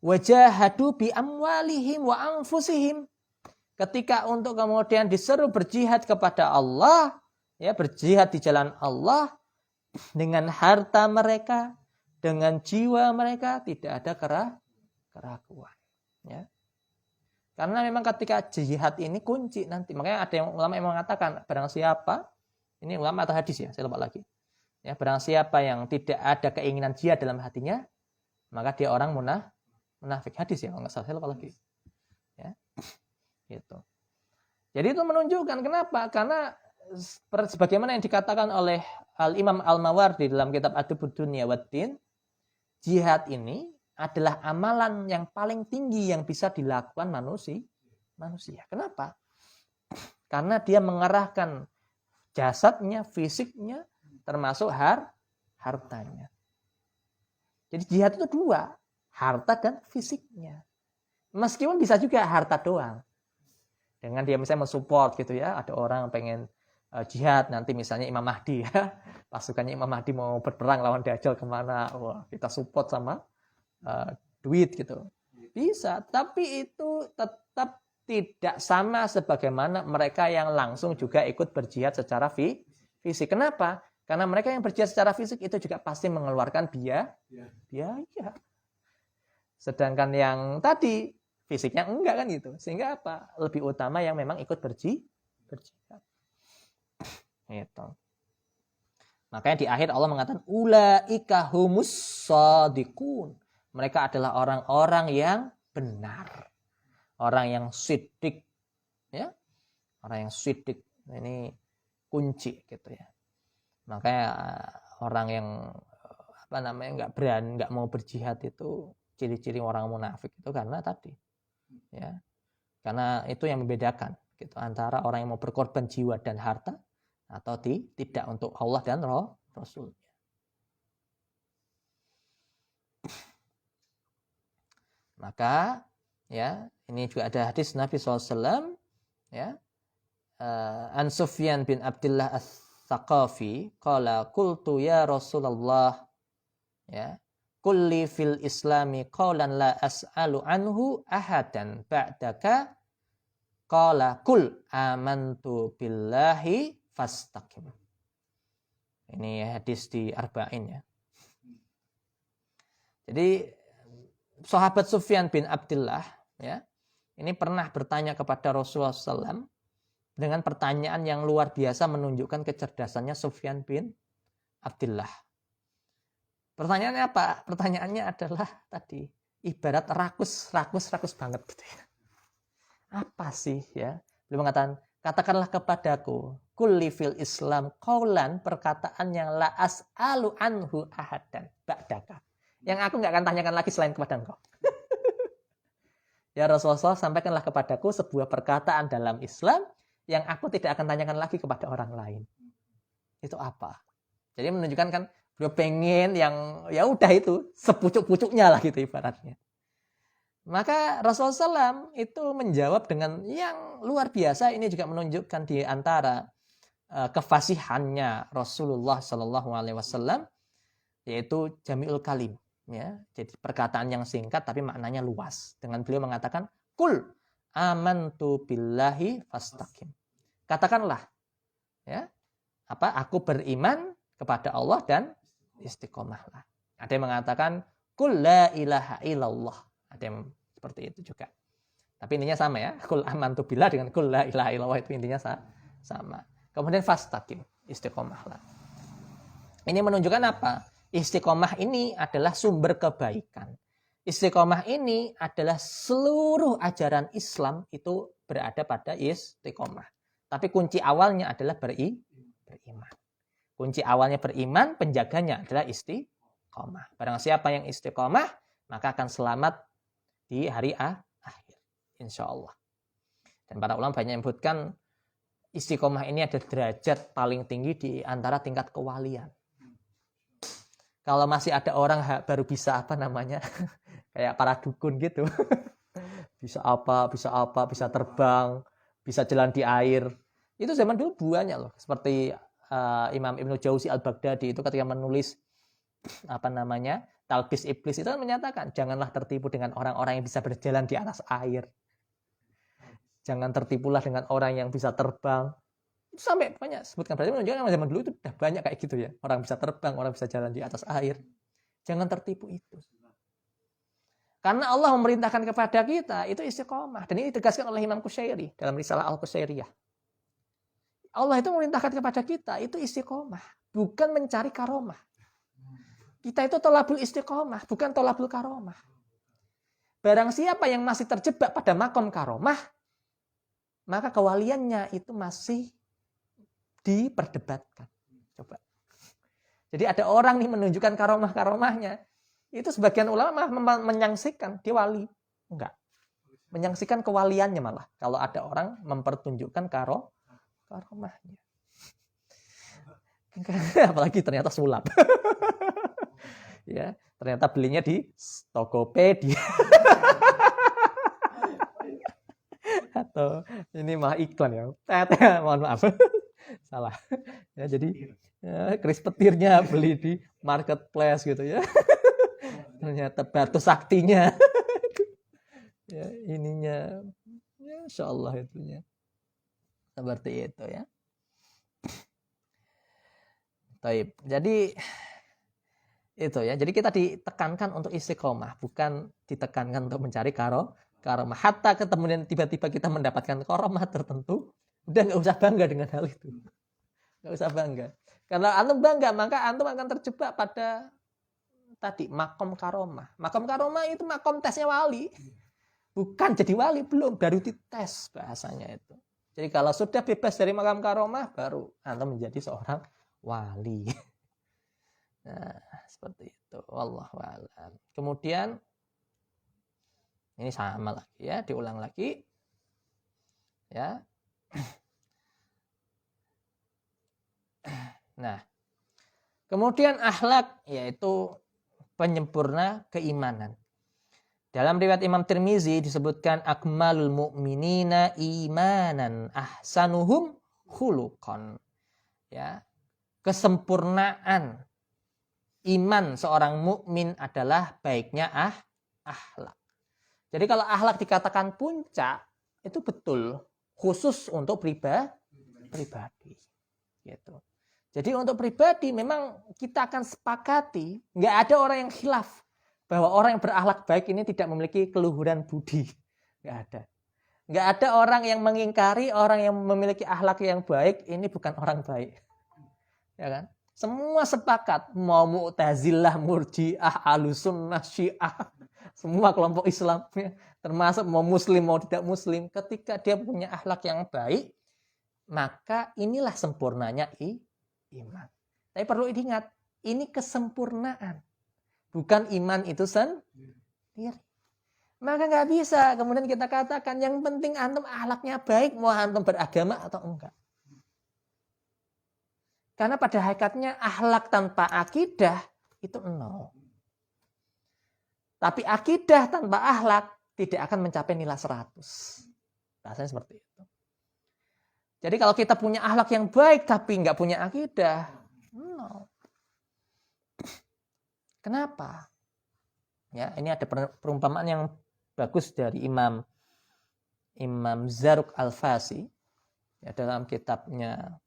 Wajahadu bi amwalihim wa anfusihim. Ketika untuk kemudian disuruh berjihad kepada Allah, ya, berjihad di jalan Allah dengan harta mereka, dengan jiwa mereka, tidak ada keraguan. Ya. Karena memang ketika jihad ini kunci nanti. Makanya ada yang ulama yang mengatakan, barang siapa, ini ulama atau hadis ya, saya lupa lagi. Ya, barang siapa yang tidak ada keinginan jihad dalam hatinya, maka dia orang munafik. Hadis ya, kalau nggak salah, saya lupa lagi. Ya, gitu. Jadi itu menunjukkan kenapa? Karena sebagaimana yang dikatakan oleh Al-Imam Al-Mawardi dalam kitab Adabud Dunya Waddin, jihad ini adalah amalan yang paling tinggi yang bisa dilakukan manusia. Kenapa? Karena dia mengerahkan jasadnya, fisiknya, termasuk hartanya. Jadi jihad itu dua, harta dan fisiknya. Meskipun bisa juga harta doang. Dengan dia misalnya mensupport gitu ya, ada orang pengen jihad nanti misalnya Imam Mahdi ya, pasukannya Imam Mahdi mau berperang lawan Dajjal kemana, wah kita support sama duit gitu. Bisa, tapi itu tetap tidak sama sebagaimana mereka yang langsung juga ikut berjihad secara fisik. Kenapa? Karena mereka yang berjihad secara fisik itu juga pasti mengeluarkan biaya. Sedangkan yang tadi fisiknya enggak kan gitu. Sehingga apa? Lebih utama yang memang ikut berjihad. Gitu. Makanya di akhir Allah mengatakan ulaika humus shadiqun. Mereka adalah orang-orang yang benar. Orang yang siddiq. Ya. Orang yang siddiq. Ini kunci gitu ya. Makanya orang yang enggak berani, enggak mau berjihad itu ciri-ciri orang munafik itu karena tadi. Ya. Karena itu yang membedakan gitu antara orang yang mau berkorban jiwa dan harta atau tidak untuk Allah dan Rasulnya. Maka Ya, ini juga ada hadis Nabi SAW, ya. An Sufyan bin Abdullah Ats-Tsaqafi qala qultu ya Rasulullah, ya, kulli fil islami qawlan la as'alu anhu ahadan ba'daka qala kul amantu billahi fastaqim. Ini hadis di Arba'in, ya. Jadi sahabat Sufyan bin Abdullah, ya, ini pernah bertanya kepada Rasulullah SAW dengan pertanyaan yang luar biasa menunjukkan kecerdasannya Sufyan bin Abdullah. Pertanyaannya apa? Pertanyaannya adalah tadi ibarat rakus banget gitu ya. Apa sih, ya? Beliau mengatakan, katakanlah kepadaku, kulli fil Islam qaulan, perkataan yang la as'alu anhu ahadan ba'daka. Yang aku enggak akan tanyakan lagi selain kepada engkau. Ya Rasulullah, sampaikanlah kepadaku sebuah perkataan dalam Islam yang aku tidak akan tanyakan lagi kepada orang lain. Itu apa? Jadi menunjukkan kan beliau pengen yang ya udah itu sepucuk-pucuknya lah gitu ibaratnya. Maka Rasulullah SAW itu menjawab dengan yang luar biasa. Ini juga menunjukkan di antara kefasihannya Rasulullah SAW, yaitu jami'ul kalim, ya. Jadi perkataan yang singkat tapi maknanya luas. Dengan beliau mengatakan kul amantu billahi fastaqim. Katakanlah, ya, aku beriman kepada Allah dan istiqomahlah. Ada yang mengatakan kul la ilaha illallah. Ada yang seperti itu juga. Tapi intinya sama, ya. Kul amantu billah dengan kul la ilaha illallah itu intinya sama. Kemudian fastaqim, istiqomahlah. Ini menunjukkan apa? Istiqomah ini adalah sumber kebaikan. Istiqomah ini adalah seluruh ajaran Islam itu berada pada istiqomah. Tapi kunci awalnya adalah beriman. Kunci awalnya beriman, penjaganya adalah istiqomah. Barang siapa yang istiqomah, maka akan selamat di hari akhir. Insya Allah. Dan para ulama banyak menyebutkan istiqomah ini ada derajat paling tinggi di antara tingkat kewalian. Kalau masih ada orang baru bisa kayak para dukun gitu. bisa terbang, bisa jalan di air. Itu zaman dulu banyak loh. Seperti Imam Ibnu Jauzi Al-Baghdadi itu ketika menulis Talbis Iblis itu menyatakan janganlah tertipu dengan orang-orang yang bisa berjalan di atas air. Jangan tertipulah dengan orang yang bisa terbang. Itu sampai banyak sebutkan, berarti menunjukkan zaman dulu itu sudah banyak kayak gitu ya. Orang bisa terbang, orang bisa jalan di atas air. Jangan tertipu itu. Karena Allah memerintahkan kepada kita itu istiqomah. Dan ini ditegaskan oleh Imam Qushairi dalam risalah Al-Qushairiyah. Allah itu memerintahkan kepada kita itu istiqomah, bukan mencari karomah. Kita itu tolabul istiqomah, bukan tolabul karomah. Barang siapa yang masih terjebak pada makom karomah, maka kewaliannya itu masih diperdebatkan. Coba. Jadi ada orang nih menunjukkan karomah-karomahnya. Itu sebagian ulama menyaksikan dia wali. Enggak. Menyaksikan kewaliannya malah. Kalau ada orang mempertunjukkan karomahnya. Apalagi ternyata sulap. Ya, ternyata belinya di Tokopedia. Atau ini mah iklan ya. Mohon maaf. Salah. Ya, jadi keris petirnya beli di marketplace gitu ya. Ternyata batu saktinya. Ya, ininya ya insyaallah itunya. Seperti itu ya. Taib. Jadi itu ya. Jadi kita ditekankan untuk istiqomah, bukan ditekankan untuk mencari karomah. Hatta kemudian tiba-tiba kita mendapatkan karomah tertentu, udah nggak usah bangga dengan hal itu. Nggak usah bangga. Kalau antum bangga, maka antum akan terjebak pada tadi makom karomah. Makom karomah itu makom tesnya wali. Bukan jadi wali, belum, baru dites bahasanya itu. Jadi kalau sudah bebas dari makom karomah, baru antum menjadi seorang wali. Nah, seperti itu. Wallahu a'lam. Kemudian ini sama lagi ya, diulang lagi. Ya. Nah, kemudian akhlak yaitu penyempurna keimanan. Dalam riwayat Imam Tirmizi disebutkan akmalul mu'minina imanan ahsanuhum khuluqan. Ya. Kesempurnaan iman seorang mukmin adalah baiknya akhlak. Jadi kalau akhlak dikatakan puncak, itu betul, khusus untuk pribadi. Gitu. Jadi untuk pribadi memang kita akan sepakati, nggak ada orang yang khilaf bahwa orang yang berakhlak baik ini tidak memiliki keluhuran budi. Nggak ada. Nggak ada orang yang mengingkari orang yang memiliki akhlak yang baik ini bukan orang baik. Ya kan? Semua sepakat, mau Mu'tazilah, Murji'ah, Ahlussunnah, Syiah, semua kelompok Islam, ya, termasuk mau muslim mau tidak muslim, ketika dia punya akhlak yang baik, maka inilah sempurnanya iman. Tapi perlu diingat, ini kesempurnaan, bukan iman itu sendiri. Maka nggak bisa kemudian kita katakan yang penting antum akhlaknya baik, mau antum beragama atau enggak. Karena pada hakikatnya akhlak tanpa akidah itu nol. Tapi akidah tanpa akhlak tidak akan mencapai nilai 100. Rasanya seperti itu. Jadi kalau kita punya akhlak yang baik tapi nggak punya akidah, nol. Kenapa? Ya, ini ada perumpamaan yang bagus dari Imam Zarruq Al-Fasi ya, dalam kitabnya.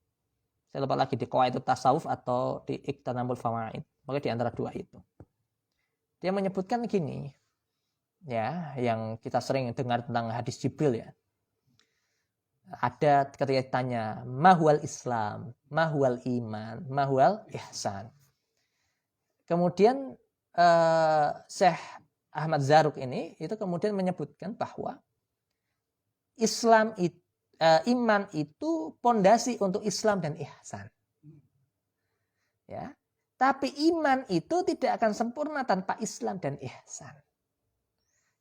Saya lupa lagi di Qawaidut Tasawuf atau di Iqtanamul Fawaid. Pokoknya di antara dua itu. Dia menyebutkan gini. Ya, yang kita sering dengar tentang hadis Jibril ya. Ada ketika ditanya, mahwal Islam, mahwal iman, mahwal ihsan. Kemudian Syekh Ahmad Zarruq ini itu kemudian menyebutkan bahwa Islam itu iman itu pondasi untuk Islam dan ihsan. Ya. Tapi iman itu tidak akan sempurna tanpa Islam dan ihsan.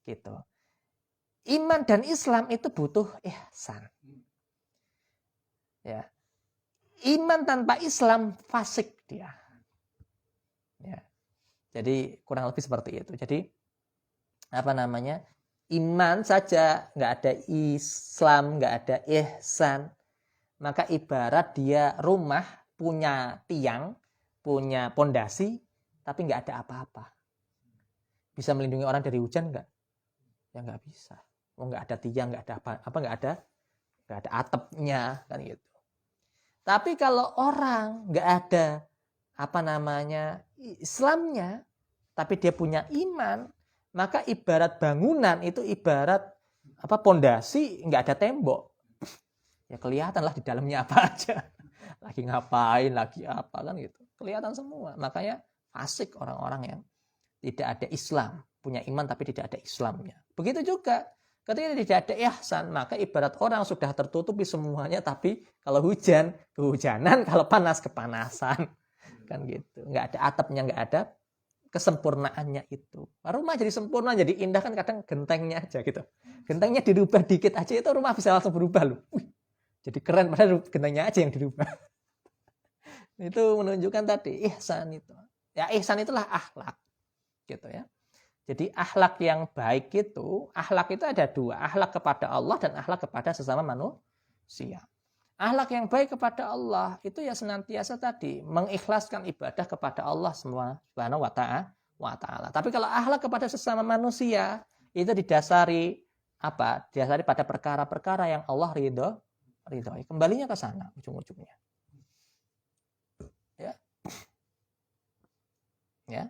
Gitu. Iman dan Islam itu butuh ihsan. Ya. Iman tanpa Islam fasik dia. Ya. Jadi kurang lebih seperti itu. Jadi apa namanya? Iman saja, nggak ada Islam, nggak ada ihsan, maka ibarat dia rumah punya tiang, punya pondasi, tapi nggak ada apa-apa. Bisa melindungi orang dari hujan nggak? Ya nggak bisa. Oh nggak ada tiang, nggak ada apa nggak ada atapnya kan gitu. Tapi kalau orang nggak ada apa namanya Islamnya, tapi dia punya iman, maka ibarat bangunan itu ibarat apa pondasi nggak ada tembok. Ya kelihatan lah di dalamnya apa aja. Lagi ngapain, lagi apa kan gitu. Kelihatan semua. Makanya fasik orang-orang yang tidak ada Islam, punya iman tapi tidak ada Islamnya. Begitu juga ketika tidak ada ihsan, maka ibarat orang sudah tertutupi semuanya tapi kalau hujan kehujanan, kalau panas kepanasan. Kan gitu. Nggak ada atapnya, nggak ada kesempurnaannya itu. Rumah jadi sempurna, jadi indah kan kadang gentengnya aja gitu. Gentengnya dirubah dikit aja itu rumah bisa langsung berubah loh. Jadi keren padahal gentengnya aja yang dirubah. Itu menunjukkan tadi ihsan itu. Ya ihsan itulah akhlak. Gitu ya. Jadi akhlak yang baik itu ada dua. Akhlak kepada Allah dan akhlak kepada sesama manusia. Akhlak yang baik kepada Allah itu ya senantiasa tadi mengikhlaskan ibadah kepada Allah semua Subhanahu wa ta'ala. Tapi kalau akhlak kepada sesama manusia itu didasari apa? Didasari pada perkara-perkara yang Allah ridhoi. Kembalinya ke sana ujung-ujungnya. Ya. Ya.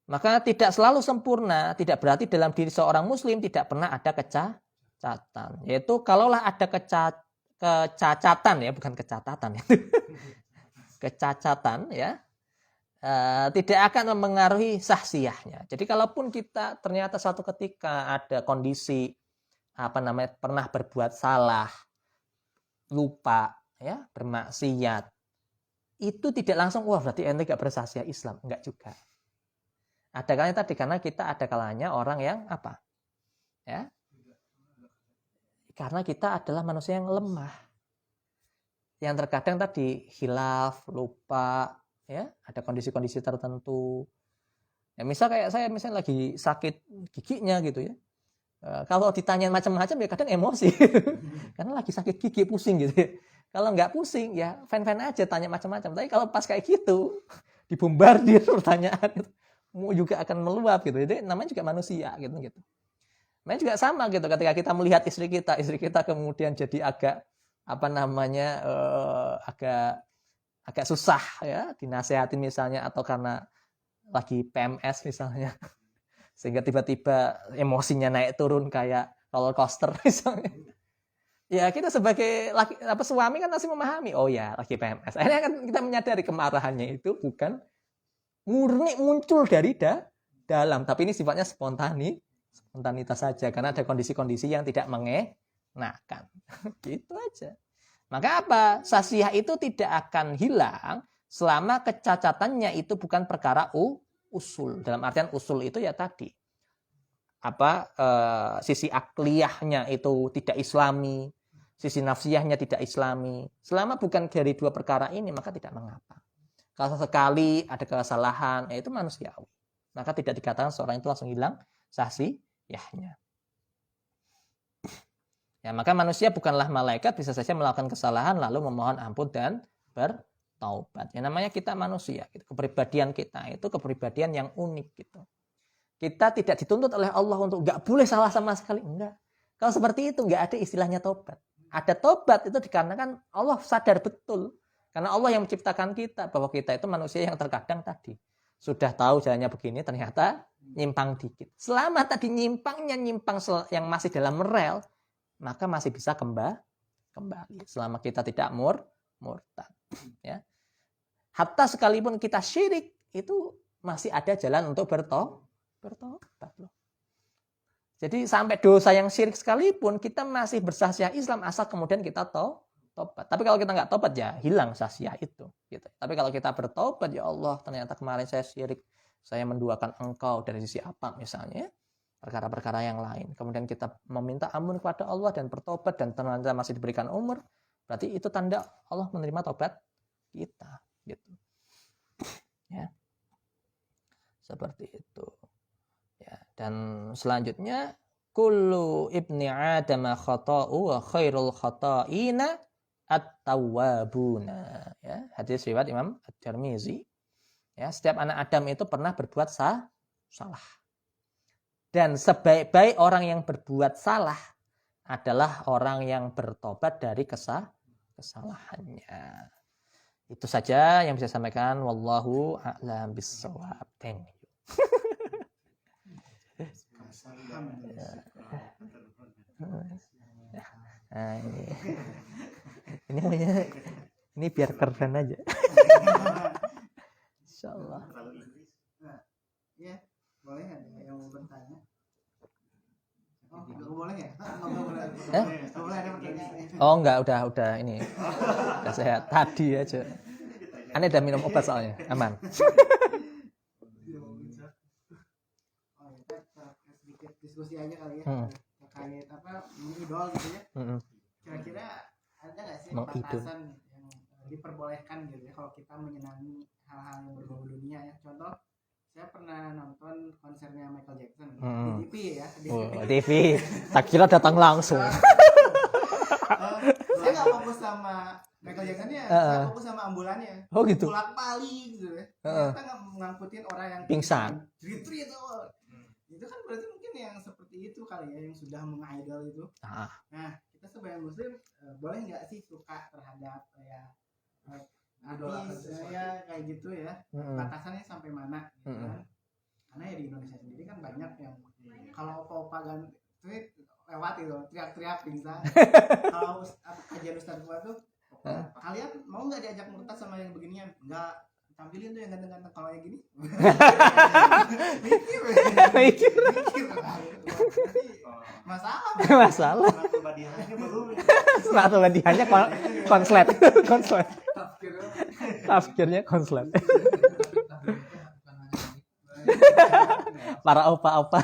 Maka tidak selalu sempurna, tidak berarti dalam diri seorang muslim tidak pernah ada kecacatan. Yaitu kalaulah ada kecacatan ya, bukan kecatatan ya. Kecacatan ya. Tidak akan mempengaruhi sahsiahnya. Jadi kalaupun kita ternyata suatu ketika ada kondisi pernah berbuat salah, lupa ya, bermaksiat, itu tidak langsung wah berarti ente enggak bersahsiah Islam, enggak juga. Ada kalanya tadi karena kita ada kalanya orang yang apa? Ya. Karena kita adalah manusia yang lemah. Yang terkadang tadi hilaf, lupa, ya, ada kondisi-kondisi tertentu. Ya, misal kayak saya misalnya lagi sakit giginya gitu ya. Kalau ditanya macam-macam ya kadang emosi. Karena lagi sakit gigi pusing gitu ya. Kalau nggak pusing ya fan-fan aja tanya macam-macam. Tapi kalau pas kayak gitu dibombardir pertanyaan itu juga akan meluap gitu. Jadi namanya juga manusia gitu. Namanya juga sama gitu. Ketika kita melihat istri kita kemudian jadi agak agak susah ya dinasehatin misalnya, atau karena lagi PMS misalnya, sehingga tiba-tiba emosinya naik turun kayak roller coaster misalnya. Ya kita sebagai suami kan masih memahami, oh ya lagi PMS. Akhirnya kan kita menyadari kemarahannya itu bukan murni muncul dari dalam, tapi ini sifatnya spontanitas saja karena ada kondisi-kondisi yang tidak mengenakan. Gitu aja. Maka apa? Sasiyah itu tidak akan hilang selama kecacatannya itu bukan perkara usul. Dalam artian usul itu ya tadi. Sisi akliyahnya itu tidak islami, sisi nafsiyahnya tidak islami. Selama bukan dari dua perkara ini maka tidak mengapa. Kalau sekali ada kesalahan, itu manusiawi. Maka tidak dikatakan seorang itu langsung hilang sasiyahnya. Ya, maka manusia bukanlah malaikat, bisa saja melakukan kesalahan lalu memohon ampun dan bertaubat. Ya, namanya kita manusia, gitu. Kepribadian kita itu kepribadian yang unik gitu. Kita tidak dituntut oleh Allah untuk nggak boleh salah sama sekali, enggak. Kalau seperti itu nggak ada istilahnya tobat. Ada tobat itu dikarenakan Allah sadar betul, karena Allah yang menciptakan kita, bahwa kita itu manusia yang terkadang tadi sudah tahu jalannya begini, ternyata nyimpang dikit. Selama tadi nyimpang yang masih dalam rel, maka masih bisa kembali selama kita tidak murtad ya. Hatta sekalipun kita syirik itu masih ada jalan untuk bertobat loh. Jadi sampai dosa yang syirik sekalipun kita masih bersahsiah Islam asal kemudian kita tobat. Tapi kalau kita nggak tobat ya hilang sahsiah itu gitu. Tapi kalau kita bertobat, ya Allah ternyata kemarin saya syirik, saya menduakan Engkau dari sisi apa misalnya, perkara-perkara yang lain. Kemudian kita meminta ampun kepada Allah dan bertobat dan ternyata masih diberikan umur, berarti itu tanda Allah menerima tobat kita, gitu. Ya. Seperti itu. Ya, dan selanjutnya kullu ibni adama khata'u wa khairul khata'ina at-tawwabuna. Ya, hadis riwayat Imam At-Tirmizi. Ya, setiap anak Adam itu pernah berbuat salah. Dan sebaik-baik orang yang berbuat salah adalah orang yang bertobat dari kesalahannya. Itu saja yang bisa saya sampaikan. Wallahu a'lam bishawab. Thank you. Nah, ini biar keren aja. Insyaallah. Ya, boleh ada yang mau bertanya? Oh, nggak boleh ya? Nggak boleh. Nggak boleh ada pertanyaan. Oh, enggak, udah ini. Udah sehat tadi aja. Anda udah minum obat soalnya, aman. Sedikit diskusi aja kali ya. Terkait mengidol gitu ya. Kira-kira ada nggak sih batasan yang diperbolehkan gitu ya kalau kita menyenangi hal-hal yang berbau dunia ya? Contoh, saya pernah nonton konsernya Michael Jackson di TV ya. TV. Tak kira datang langsung. Saya nggak fokus sama Michael Jacksonnya, saya fokus sama ambulannya. Oh gitu. Bolak-balik gitu ya. Kita nggak ngangkutin orang yang pingsan. Retreat itu kan berarti mungkin yang seperti itu kali ya, yang sudah mengidol itu. Nah, kita sebagai muslim boleh nggak sih suka terhadap artis ya kayak gitu ya? Batasannya sampai mana? Gitu kan? Karena ya di Indonesia sendiri kan banyak yang kalau opa-opa tweet lewat itu teriak-teriak pingsan. Kalau kajian Ustadz gua tuh, kalian mau nggak diajak murtad sama yang beginian? Nggak. Tampilin tuh yang ganteng-ganteng, kalau yang gini mikir masalah sepatu badihannya konslet tafkirnya konslet para opa-opa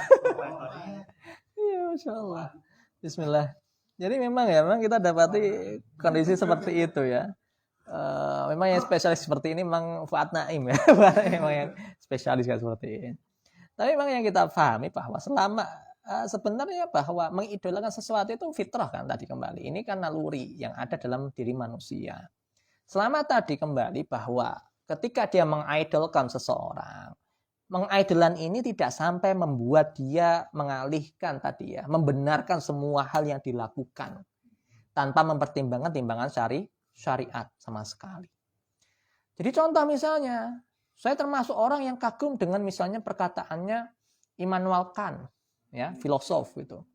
ya Masya Allah. Bismillah. Jadi memang kita dapati kondisi seperti itu ya. Memang yang spesialis seperti ini memang Fuad Naim ya. Memang yang spesialis seperti ini. Tapi memang yang kita pahami bahwa selama sebenarnya bahwa mengidolakan sesuatu itu fitrah kan tadi kembali. Ini kan naluri yang ada dalam diri manusia. Selama tadi kembali bahwa ketika dia mengidolkan seseorang, mengidolan ini tidak sampai membuat dia mengalihkan tadi ya, membenarkan semua hal yang dilakukan tanpa mempertimbangkan timbangan syariat sama sekali. Jadi contoh misalnya, saya termasuk orang yang kagum dengan misalnya perkataannya Immanuel Kant, ya, filosof gitu.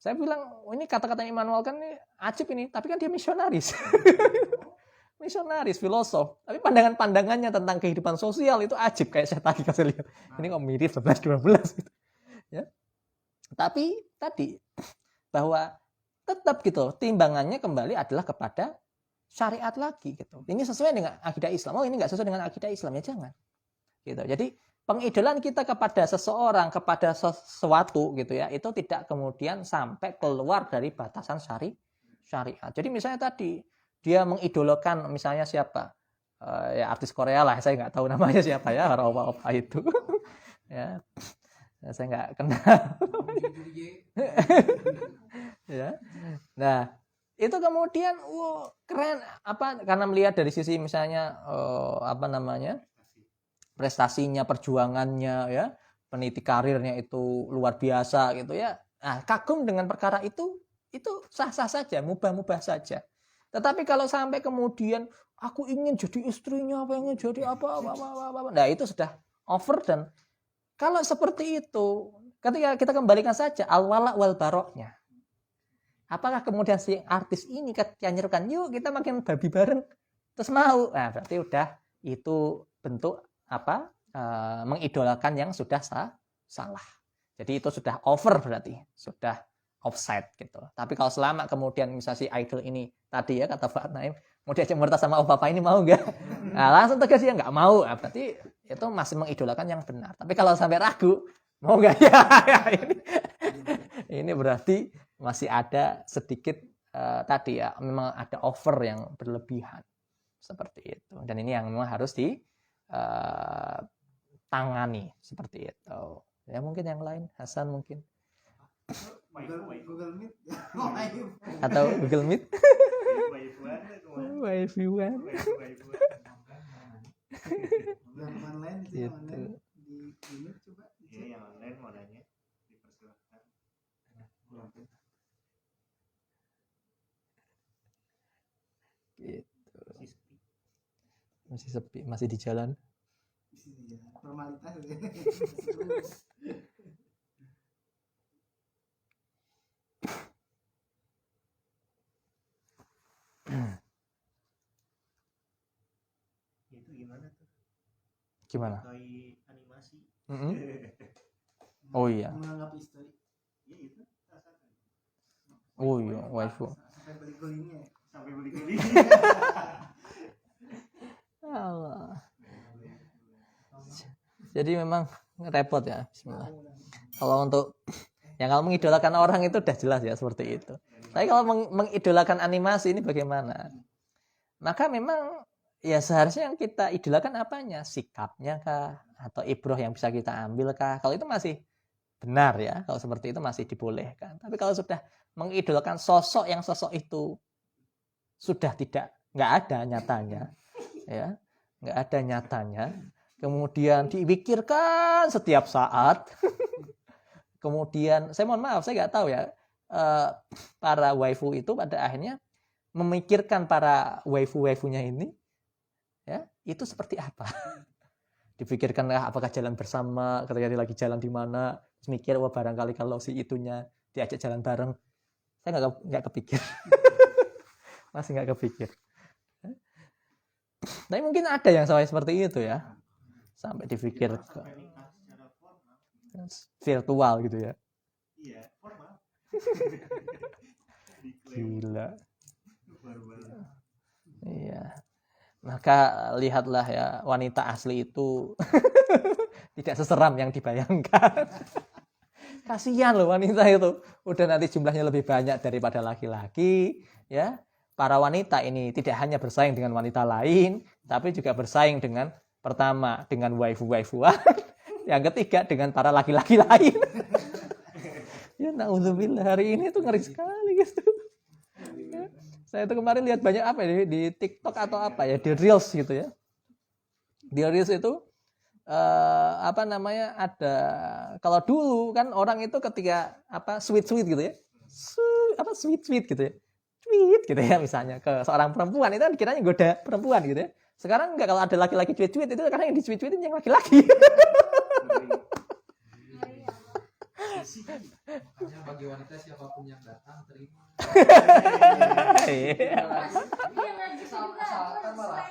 Saya bilang, oh, ini kata-kata Immanuel Kant ini ajib ini, tapi kan dia misionaris. Misionaris, filosof. Tapi pandangan-pandangannya tentang kehidupan sosial itu ajib, kayak saya tadi kasih lihat. Ini kok mirip 11-12 gitu. Ya. Tapi tadi bahwa tetap gitu, timbangannya kembali adalah kepada syariat lagi gitu. Ini sesuai dengan akidah Islam. Oh, ini nggak sesuai dengan akidah Islam, ya jangan. Gitu. Jadi pengidolan kita kepada seseorang, kepada sesuatu gitu ya, itu tidak kemudian sampai keluar dari batasan syariat. Jadi misalnya tadi dia mengidolakan misalnya siapa? Ya artis Korea lah, saya nggak tahu namanya siapa ya, apa itu. Ya. Saya nggak kenal. Ya. Nah, itu kemudian keren apa karena melihat dari sisi misalnya prestasinya, perjuangannya ya, peniti karirnya itu luar biasa gitu ya. Nah, kagum dengan perkara itu sah-sah saja, mubah-mubah saja. Tetapi kalau sampai kemudian aku ingin jadi istrinya, ingin jadi apa. Nah, itu sudah over. Dan kalau seperti itu, ketika kita kembalikan saja al-wala wal baroknya. Apakah kemudian si artis ini nyanyikan, yuk kita makin babi bareng, terus mau? Nah, berarti udah itu bentuk mengidolakan yang sudah salah. Jadi itu sudah over berarti, sudah offside gitu. Tapi kalau selama kemudian misalnya si idol ini tadi ya kata Pak Naim, mau diajak murtad sama Bapak ini mau nggak? Nah, langsung tegas dia nggak mau. Nah, berarti itu masih mengidolakan yang benar. Tapi kalau sampai ragu, mau nggak ya? Ini berarti masih ada sedikit tadi ya, memang ada over yang berlebihan seperti itu. Dan ini yang memang harus ditangani seperti itu. Ya mungkin yang lain, Hasan mungkin. Google Meet. Atau Google Meet. Waifuan. Yang online itu yang online di ini coba. Iya, yang online modalnya dipersilakan. Gitu. Masih sepi, masih di jalan. Formalitas. Itu gimana tuh? Gimana? Kayak animasi. Oh iya. Menganggap istri. Iya itu rasakan. Oh iya, waifu. Sampai beli gulingnya. Sampai beli guling. Allah. Jadi memang repot ya. Bismillah. Kalau untuk kalau mengidolakan orang itu udah jelas ya seperti itu. Tapi kalau mengidolakan animasi ini bagaimana? Maka memang ya seharusnya yang kita idolakan apanya? Sikapnya kah? Atau ibroh yang bisa kita ambil kah? Kalau itu masih benar ya. Kalau seperti itu masih dibolehkan. Tapi kalau sudah mengidolakan sosok yang sosok itu sudah nggak ada nyatanya, ya, nggak ada nyatanya. Kemudian dipikirkan setiap saat. Kemudian saya mohon maaf, saya nggak tahu ya. Para waifu itu pada akhirnya memikirkan para waifu-waifunya ini, ya, itu seperti apa? Dipikirkan apakah jalan bersama, ketika dia lagi jalan di mana, mikir wah barangkali kalau si itunya diajak jalan bareng, saya nggak kepikir, masih nggak kepikir. Tapi mungkin ada yang seperti itu ya, sampai dipikir virtual gitu ya. Iya, formal. Gila. Iya. Maka lihatlah ya, wanita asli itu tidak seseram yang dibayangkan. Kasihan loh wanita itu. Udah nanti jumlahnya lebih banyak daripada laki-laki, ya. Para wanita ini tidak hanya bersaing dengan wanita lain, tapi juga bersaing dengan pertama dengan waifu-waifuan, Yang ketiga dengan para laki-laki lain. Ya naudzubillah, hari ini tuh ngeri sekali gitu. Ya. Saya tuh kemarin lihat banyak apa ya di TikTok atau apa ya, di Reels gitu ya. Di Reels itu apa namanya, ada, kalau dulu kan orang itu ketika apa sweet gitu ya. Sweet gitu ya. Sweet gitu ya, misalnya ke seorang perempuan itu kan kiranya goda perempuan gitu ya. Sekarang enggak, kalau ada laki-laki cuit itu karena yang dicuit-cuitin yang laki-laki. Makanya bagi wanita siapapun yang datang terima. Iya. Asalkan malah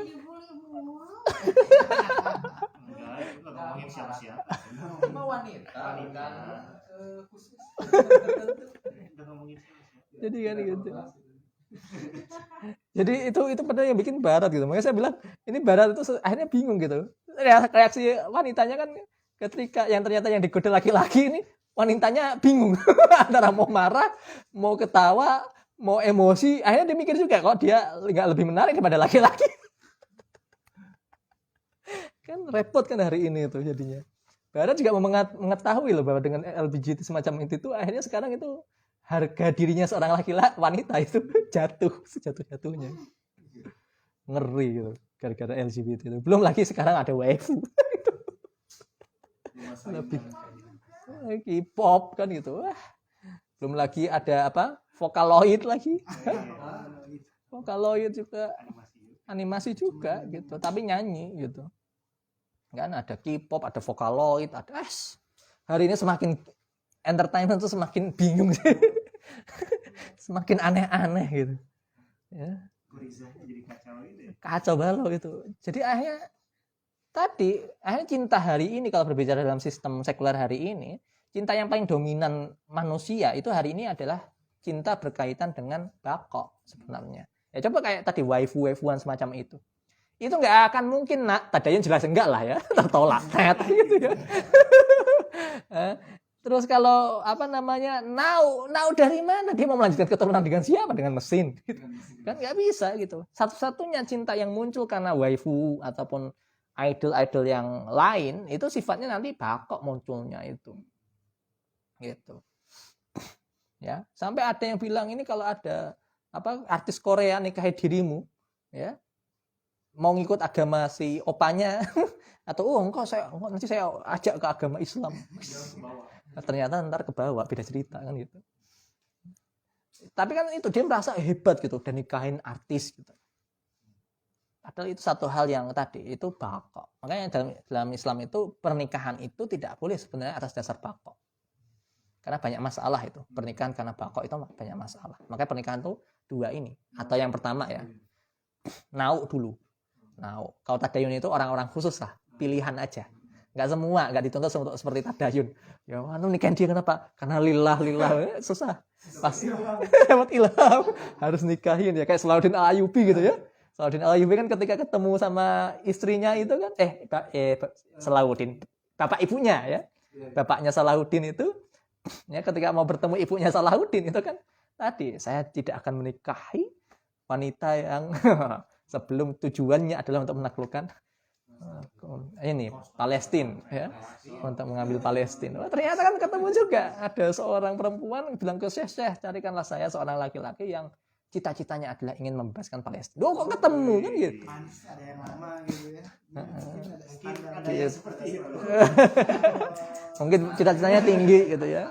dibully mulu. Enggak, itu nggak ngomongin siapa-siapa. cuma wanita bukan khusus. Udah ngomongin siapa-siapa. Jadi kan gitu. Jadi itu padahal yang bikin Barat gitu. Makanya saya bilang ini Barat itu akhirnya bingung gitu. Reaksi wanitanya kan ketika yang ternyata yang digoda laki-laki ini, wanitanya bingung antara mau marah, mau ketawa, mau emosi. Akhirnya dia mikir juga kok dia nggak lebih menarik daripada laki-laki. Kan repot kan hari ini itu jadinya. Barat juga mengetahui loh bahwa dengan LGBT semacam itu akhirnya sekarang itu harga dirinya seorang laki-laki wanita itu jatuh sejatuh-jatuhnya. Ngeri gitu gara-gara LGBT itu. Belum lagi sekarang ada waifu. Lebih K-pop kan gitu. Wah. Belum lagi ada apa? Vocaloid lagi. Vocaloid juga animasi juga gitu, tapi nyanyi gitu. Kan ada K-pop, ada Vocaloid, ada hari ini semakin entertainment tuh semakin bingung sih. Semakin aneh-aneh gitu. Ya. Gorizanya jadi kacau gitu ya. Kacau balau itu. Jadi akhirnya cinta hari ini kalau berbicara dalam sistem sekuler hari ini, cinta yang paling dominan manusia itu hari ini adalah cinta berkaitan dengan bakok sebenarnya. Ya coba kayak tadi waifu-waifuan semacam itu. Itu nggak akan mungkin Tadayun jelas enggak lah ya, tertolak gitu ya. Terus kalau apa namanya Nau dari mana dia mau melanjutkan keturunan dengan siapa, dengan mesin gitu. Kan nggak bisa gitu. Satu-satunya cinta yang muncul karena waifu ataupun idol yang lain itu sifatnya nanti bakok munculnya itu gitu ya. Sampai ada yang bilang ini kalau ada apa artis Korea nikahi dirimu ya, mau ngikut agama si opanya atau nanti saya ajak ke agama Islam. Nah, ternyata ntar ke bawah beda cerita kan gitu. Tapi kan itu dia merasa hebat gitu dan nikahin artis gitu. Padahal itu satu hal yang tadi itu bakok. Makanya dalam Islam itu pernikahan itu tidak boleh sebenarnya atas dasar bakok. Karena banyak masalah itu. Pernikahan karena bakok itu banyak masalah. Makanya pernikahan itu dua ini. Atau yang pertama ya, Nau dulu. Nau. Kalau Tadayun itu orang-orang khusus lah. Pilihan aja. Nggak semua, nggak dituntut seperti Tadayun. Ya nikahin dia kenapa? Karena lillah. Susah. Pasti dapat ilham. Harus nikahin ya. Kayak Salahuddin Ayyubi gitu ya. Salahuddin Ayyubi kan ketika ketemu sama istrinya itu kan Salahuddin, bapak ibunya ya. Bapaknya Salahuddin itu ya ketika mau bertemu ibunya Salahuddin itu kan tadi saya tidak akan menikahi wanita yang sebelum tujuannya adalah untuk menaklukkan ini Palestina ya, untuk mengambil Palestina. Ternyata kan ketemu juga ada seorang perempuan bilang ke Syekh, carikanlah saya seorang laki-laki yang cita-citanya adalah ingin membebaskan Palestina. Kok ketemu kan gitu. Ada yang lama gitu ya. Mungkin ada Gitu. yang seperti itu. Mungkin cita-citanya tinggi gitu ya.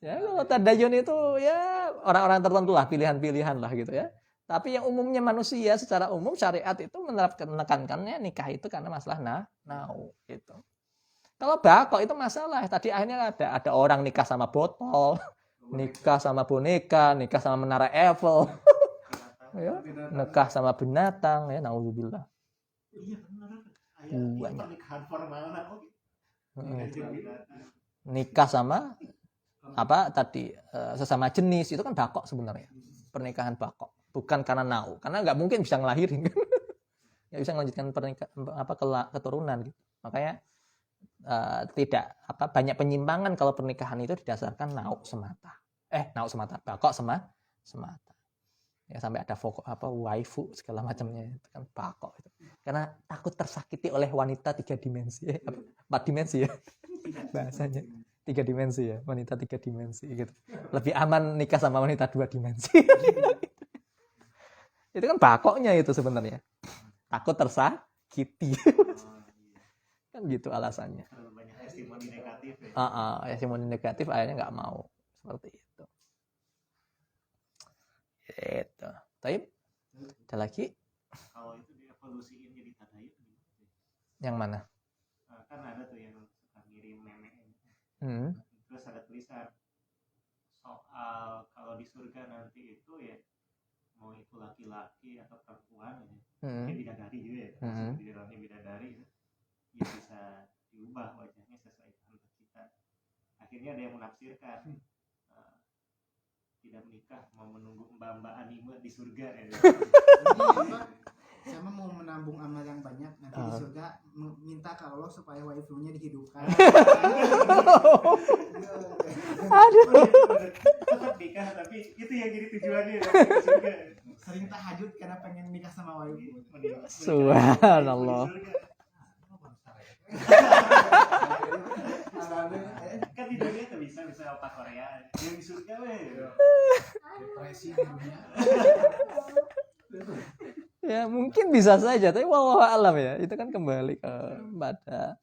Ya kalau Tadayun itu ya orang-orang tertentu lah, pilihan-pilihan lah gitu ya. Tapi yang umumnya manusia secara umum syariat itu menekankannya nikah itu karena masalah nau gitu. Kalau bakok itu masalah. Tadi akhirnya ada orang nikah sama botol, nikah sama boneka, nikah sama menara Eiffel, ya, nikah sama binatang, ya, naudzubillah. Iya benar. Ayah Banyak. pernikahan formal lah. Nikah sama apa tadi sesama jenis itu kan bakok sebenarnya. Pernikahan bakok, bukan karena nau, karena nggak mungkin bisa ngelahirin, nggak bisa melanjutkan keturunan gitu. Makanya tidak banyak penyimpangan kalau pernikahan itu didasarkan bakok semata. Ya sampai ada waifu segala macamnya itu kan pakok itu. Karena takut tersakiti oleh wanita 3 dimensi, 4 dimensi ya bahasanya. 3 dimensi ya, wanita 3 dimensi gitu. Lebih aman nikah sama wanita 2 dimensi. Itu kan pakoknya itu sebenarnya. Takut tersakiti. Kan gitu alasannya. Terlalu banyak testimoni negatif ya. Testimoni negatif akhirnya nggak mau seperti itu. Itu. Tapi ada lagi Kalau itu dievolusiin jadi tadayun gimana? yang mana? Kan ada tuh yang suka ngirim meme. Terus ada tulisan soal kalau di surga nanti itu ya mau itu laki-laki atau perempuan ya. Mungkin bidadari juga ya. Di dalamnya bidadari ya bisa diubah wajahnya sesuai kehendak kita. Akhirnya ada yang menafsirkan tidak menikah mau menunggu mbak-mbak anime di surga ya. Sama mau menambung amal yang banyak nanti di surga minta ke Allah supaya waifunya dihidupkan. Aduh. Tetap nikah tapi itu yang jadi tujuannya di surga. Sering tahajud karena pengen nikah sama waifu. Subhanallah. Kan di dunia tuh bisa apa Korea yang di surga weh. Depresi di dunia. Ya mungkin bisa saja, tapi wallahu alam ya. Itu kan kembali kepada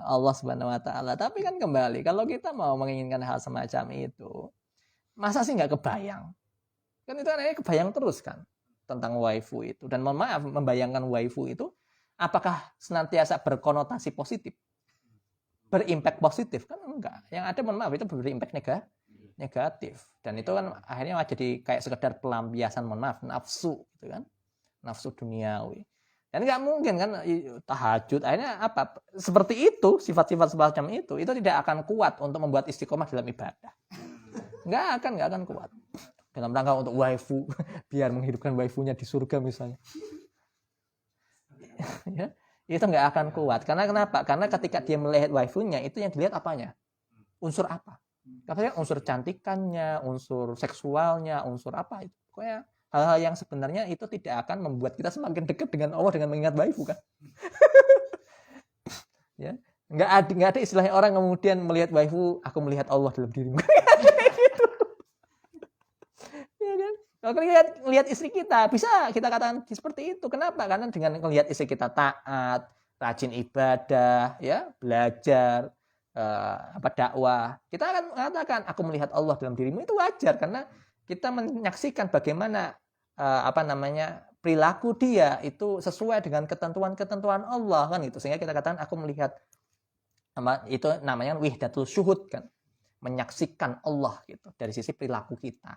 Allah Subhanahu wa taala. Tapi kan kembali kalau kita mau menginginkan hal semacam itu, masa sih nggak kebayang? Kan itu anehnya kebayang terus kan tentang waifu itu. Dan mohon maaf, membayangkan waifu itu apakah senantiasa berkonotasi positif? Berimpact positif kan enggak. Yang ada mohon maaf itu berimpact negatif. Dan itu kan akhirnya jadi kayak sekedar pelampiasan mohon maaf nafsu gitu kan. Nafsu duniawi. Dan nggak mungkin kan tahajud akhirnya apa? Seperti itu, sifat-sifat semacam itu tidak akan kuat untuk membuat istiqomah dalam ibadah. Nggak akan kuat. Dalam rangka untuk waifu, biar menghidupkan waifunya di surga misalnya. Ya, itu nggak akan kuat. Karena kenapa? Karena ketika dia melihat waifunya, itu yang dilihat apanya? Unsur apa? Katanya unsur cantikannya, unsur seksualnya, unsur apa itu. Pokoknya hal-hal yang sebenarnya itu tidak akan membuat kita semakin dekat dengan Allah dengan mengingat waifu kan. Ya, nggak ada istilahnya orang kemudian melihat waifu, aku melihat Allah dalam dirimu. Gitu. Ya kan? Kalau lihat istri kita, bisa kita katakan seperti itu. Kenapa? Karena dengan melihat istri kita taat, rajin ibadah, ya, belajar, dakwah, kita akan mengatakan aku melihat Allah dalam dirimu, itu wajar karena kita menyaksikan bagaimana perilaku dia itu sesuai dengan ketentuan-ketentuan Allah kan itu, sehingga kita katakan aku melihat itu namanya wihdatul syuhud kan, menyaksikan Allah gitu dari sisi perilaku kita.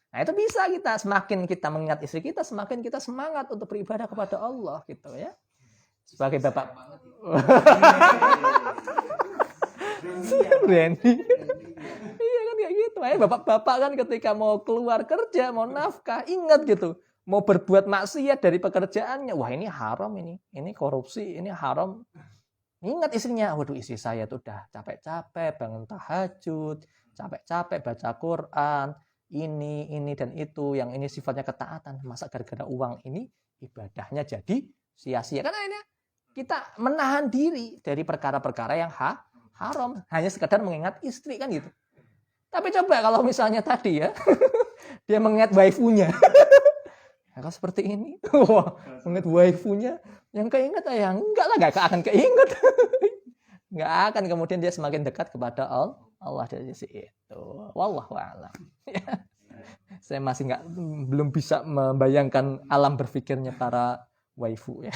Nah itu bisa kita semakin kita mengingat istri kita, semakin kita semangat untuk beribadah kepada Allah gitu ya. Sebagai bapak Randy. Iya kan kayak gitu. Bapak-bapak kan ketika mau keluar kerja, mau nafkah, ingat gitu. Mau berbuat maksiat dari pekerjaannya, wah ini haram ini korupsi, ini haram. Ingat istrinya, waduh istri saya tuh udah capek-capek bangun tahajud, capek-capek baca Quran, ini dan itu, yang ini sifatnya ketaatan, masa gara-gara uang ini ibadahnya jadi sia-sia. Kan akhirnya kita menahan diri dari perkara-perkara yang haram, hanya sekedar mengingat istri kan gitu. Tapi coba kalau misalnya tadi ya, dia mengingat waifunya. Ya, kalau seperti ini, wah, mengingat waifunya, yang keinget ya enggak lah, enggak akan keinget. Enggak akan kemudian dia semakin dekat kepada Allah dari sisi itu. Wallahu a'lam. Saya masih belum bisa membayangkan alam berpikirnya para waifu ya.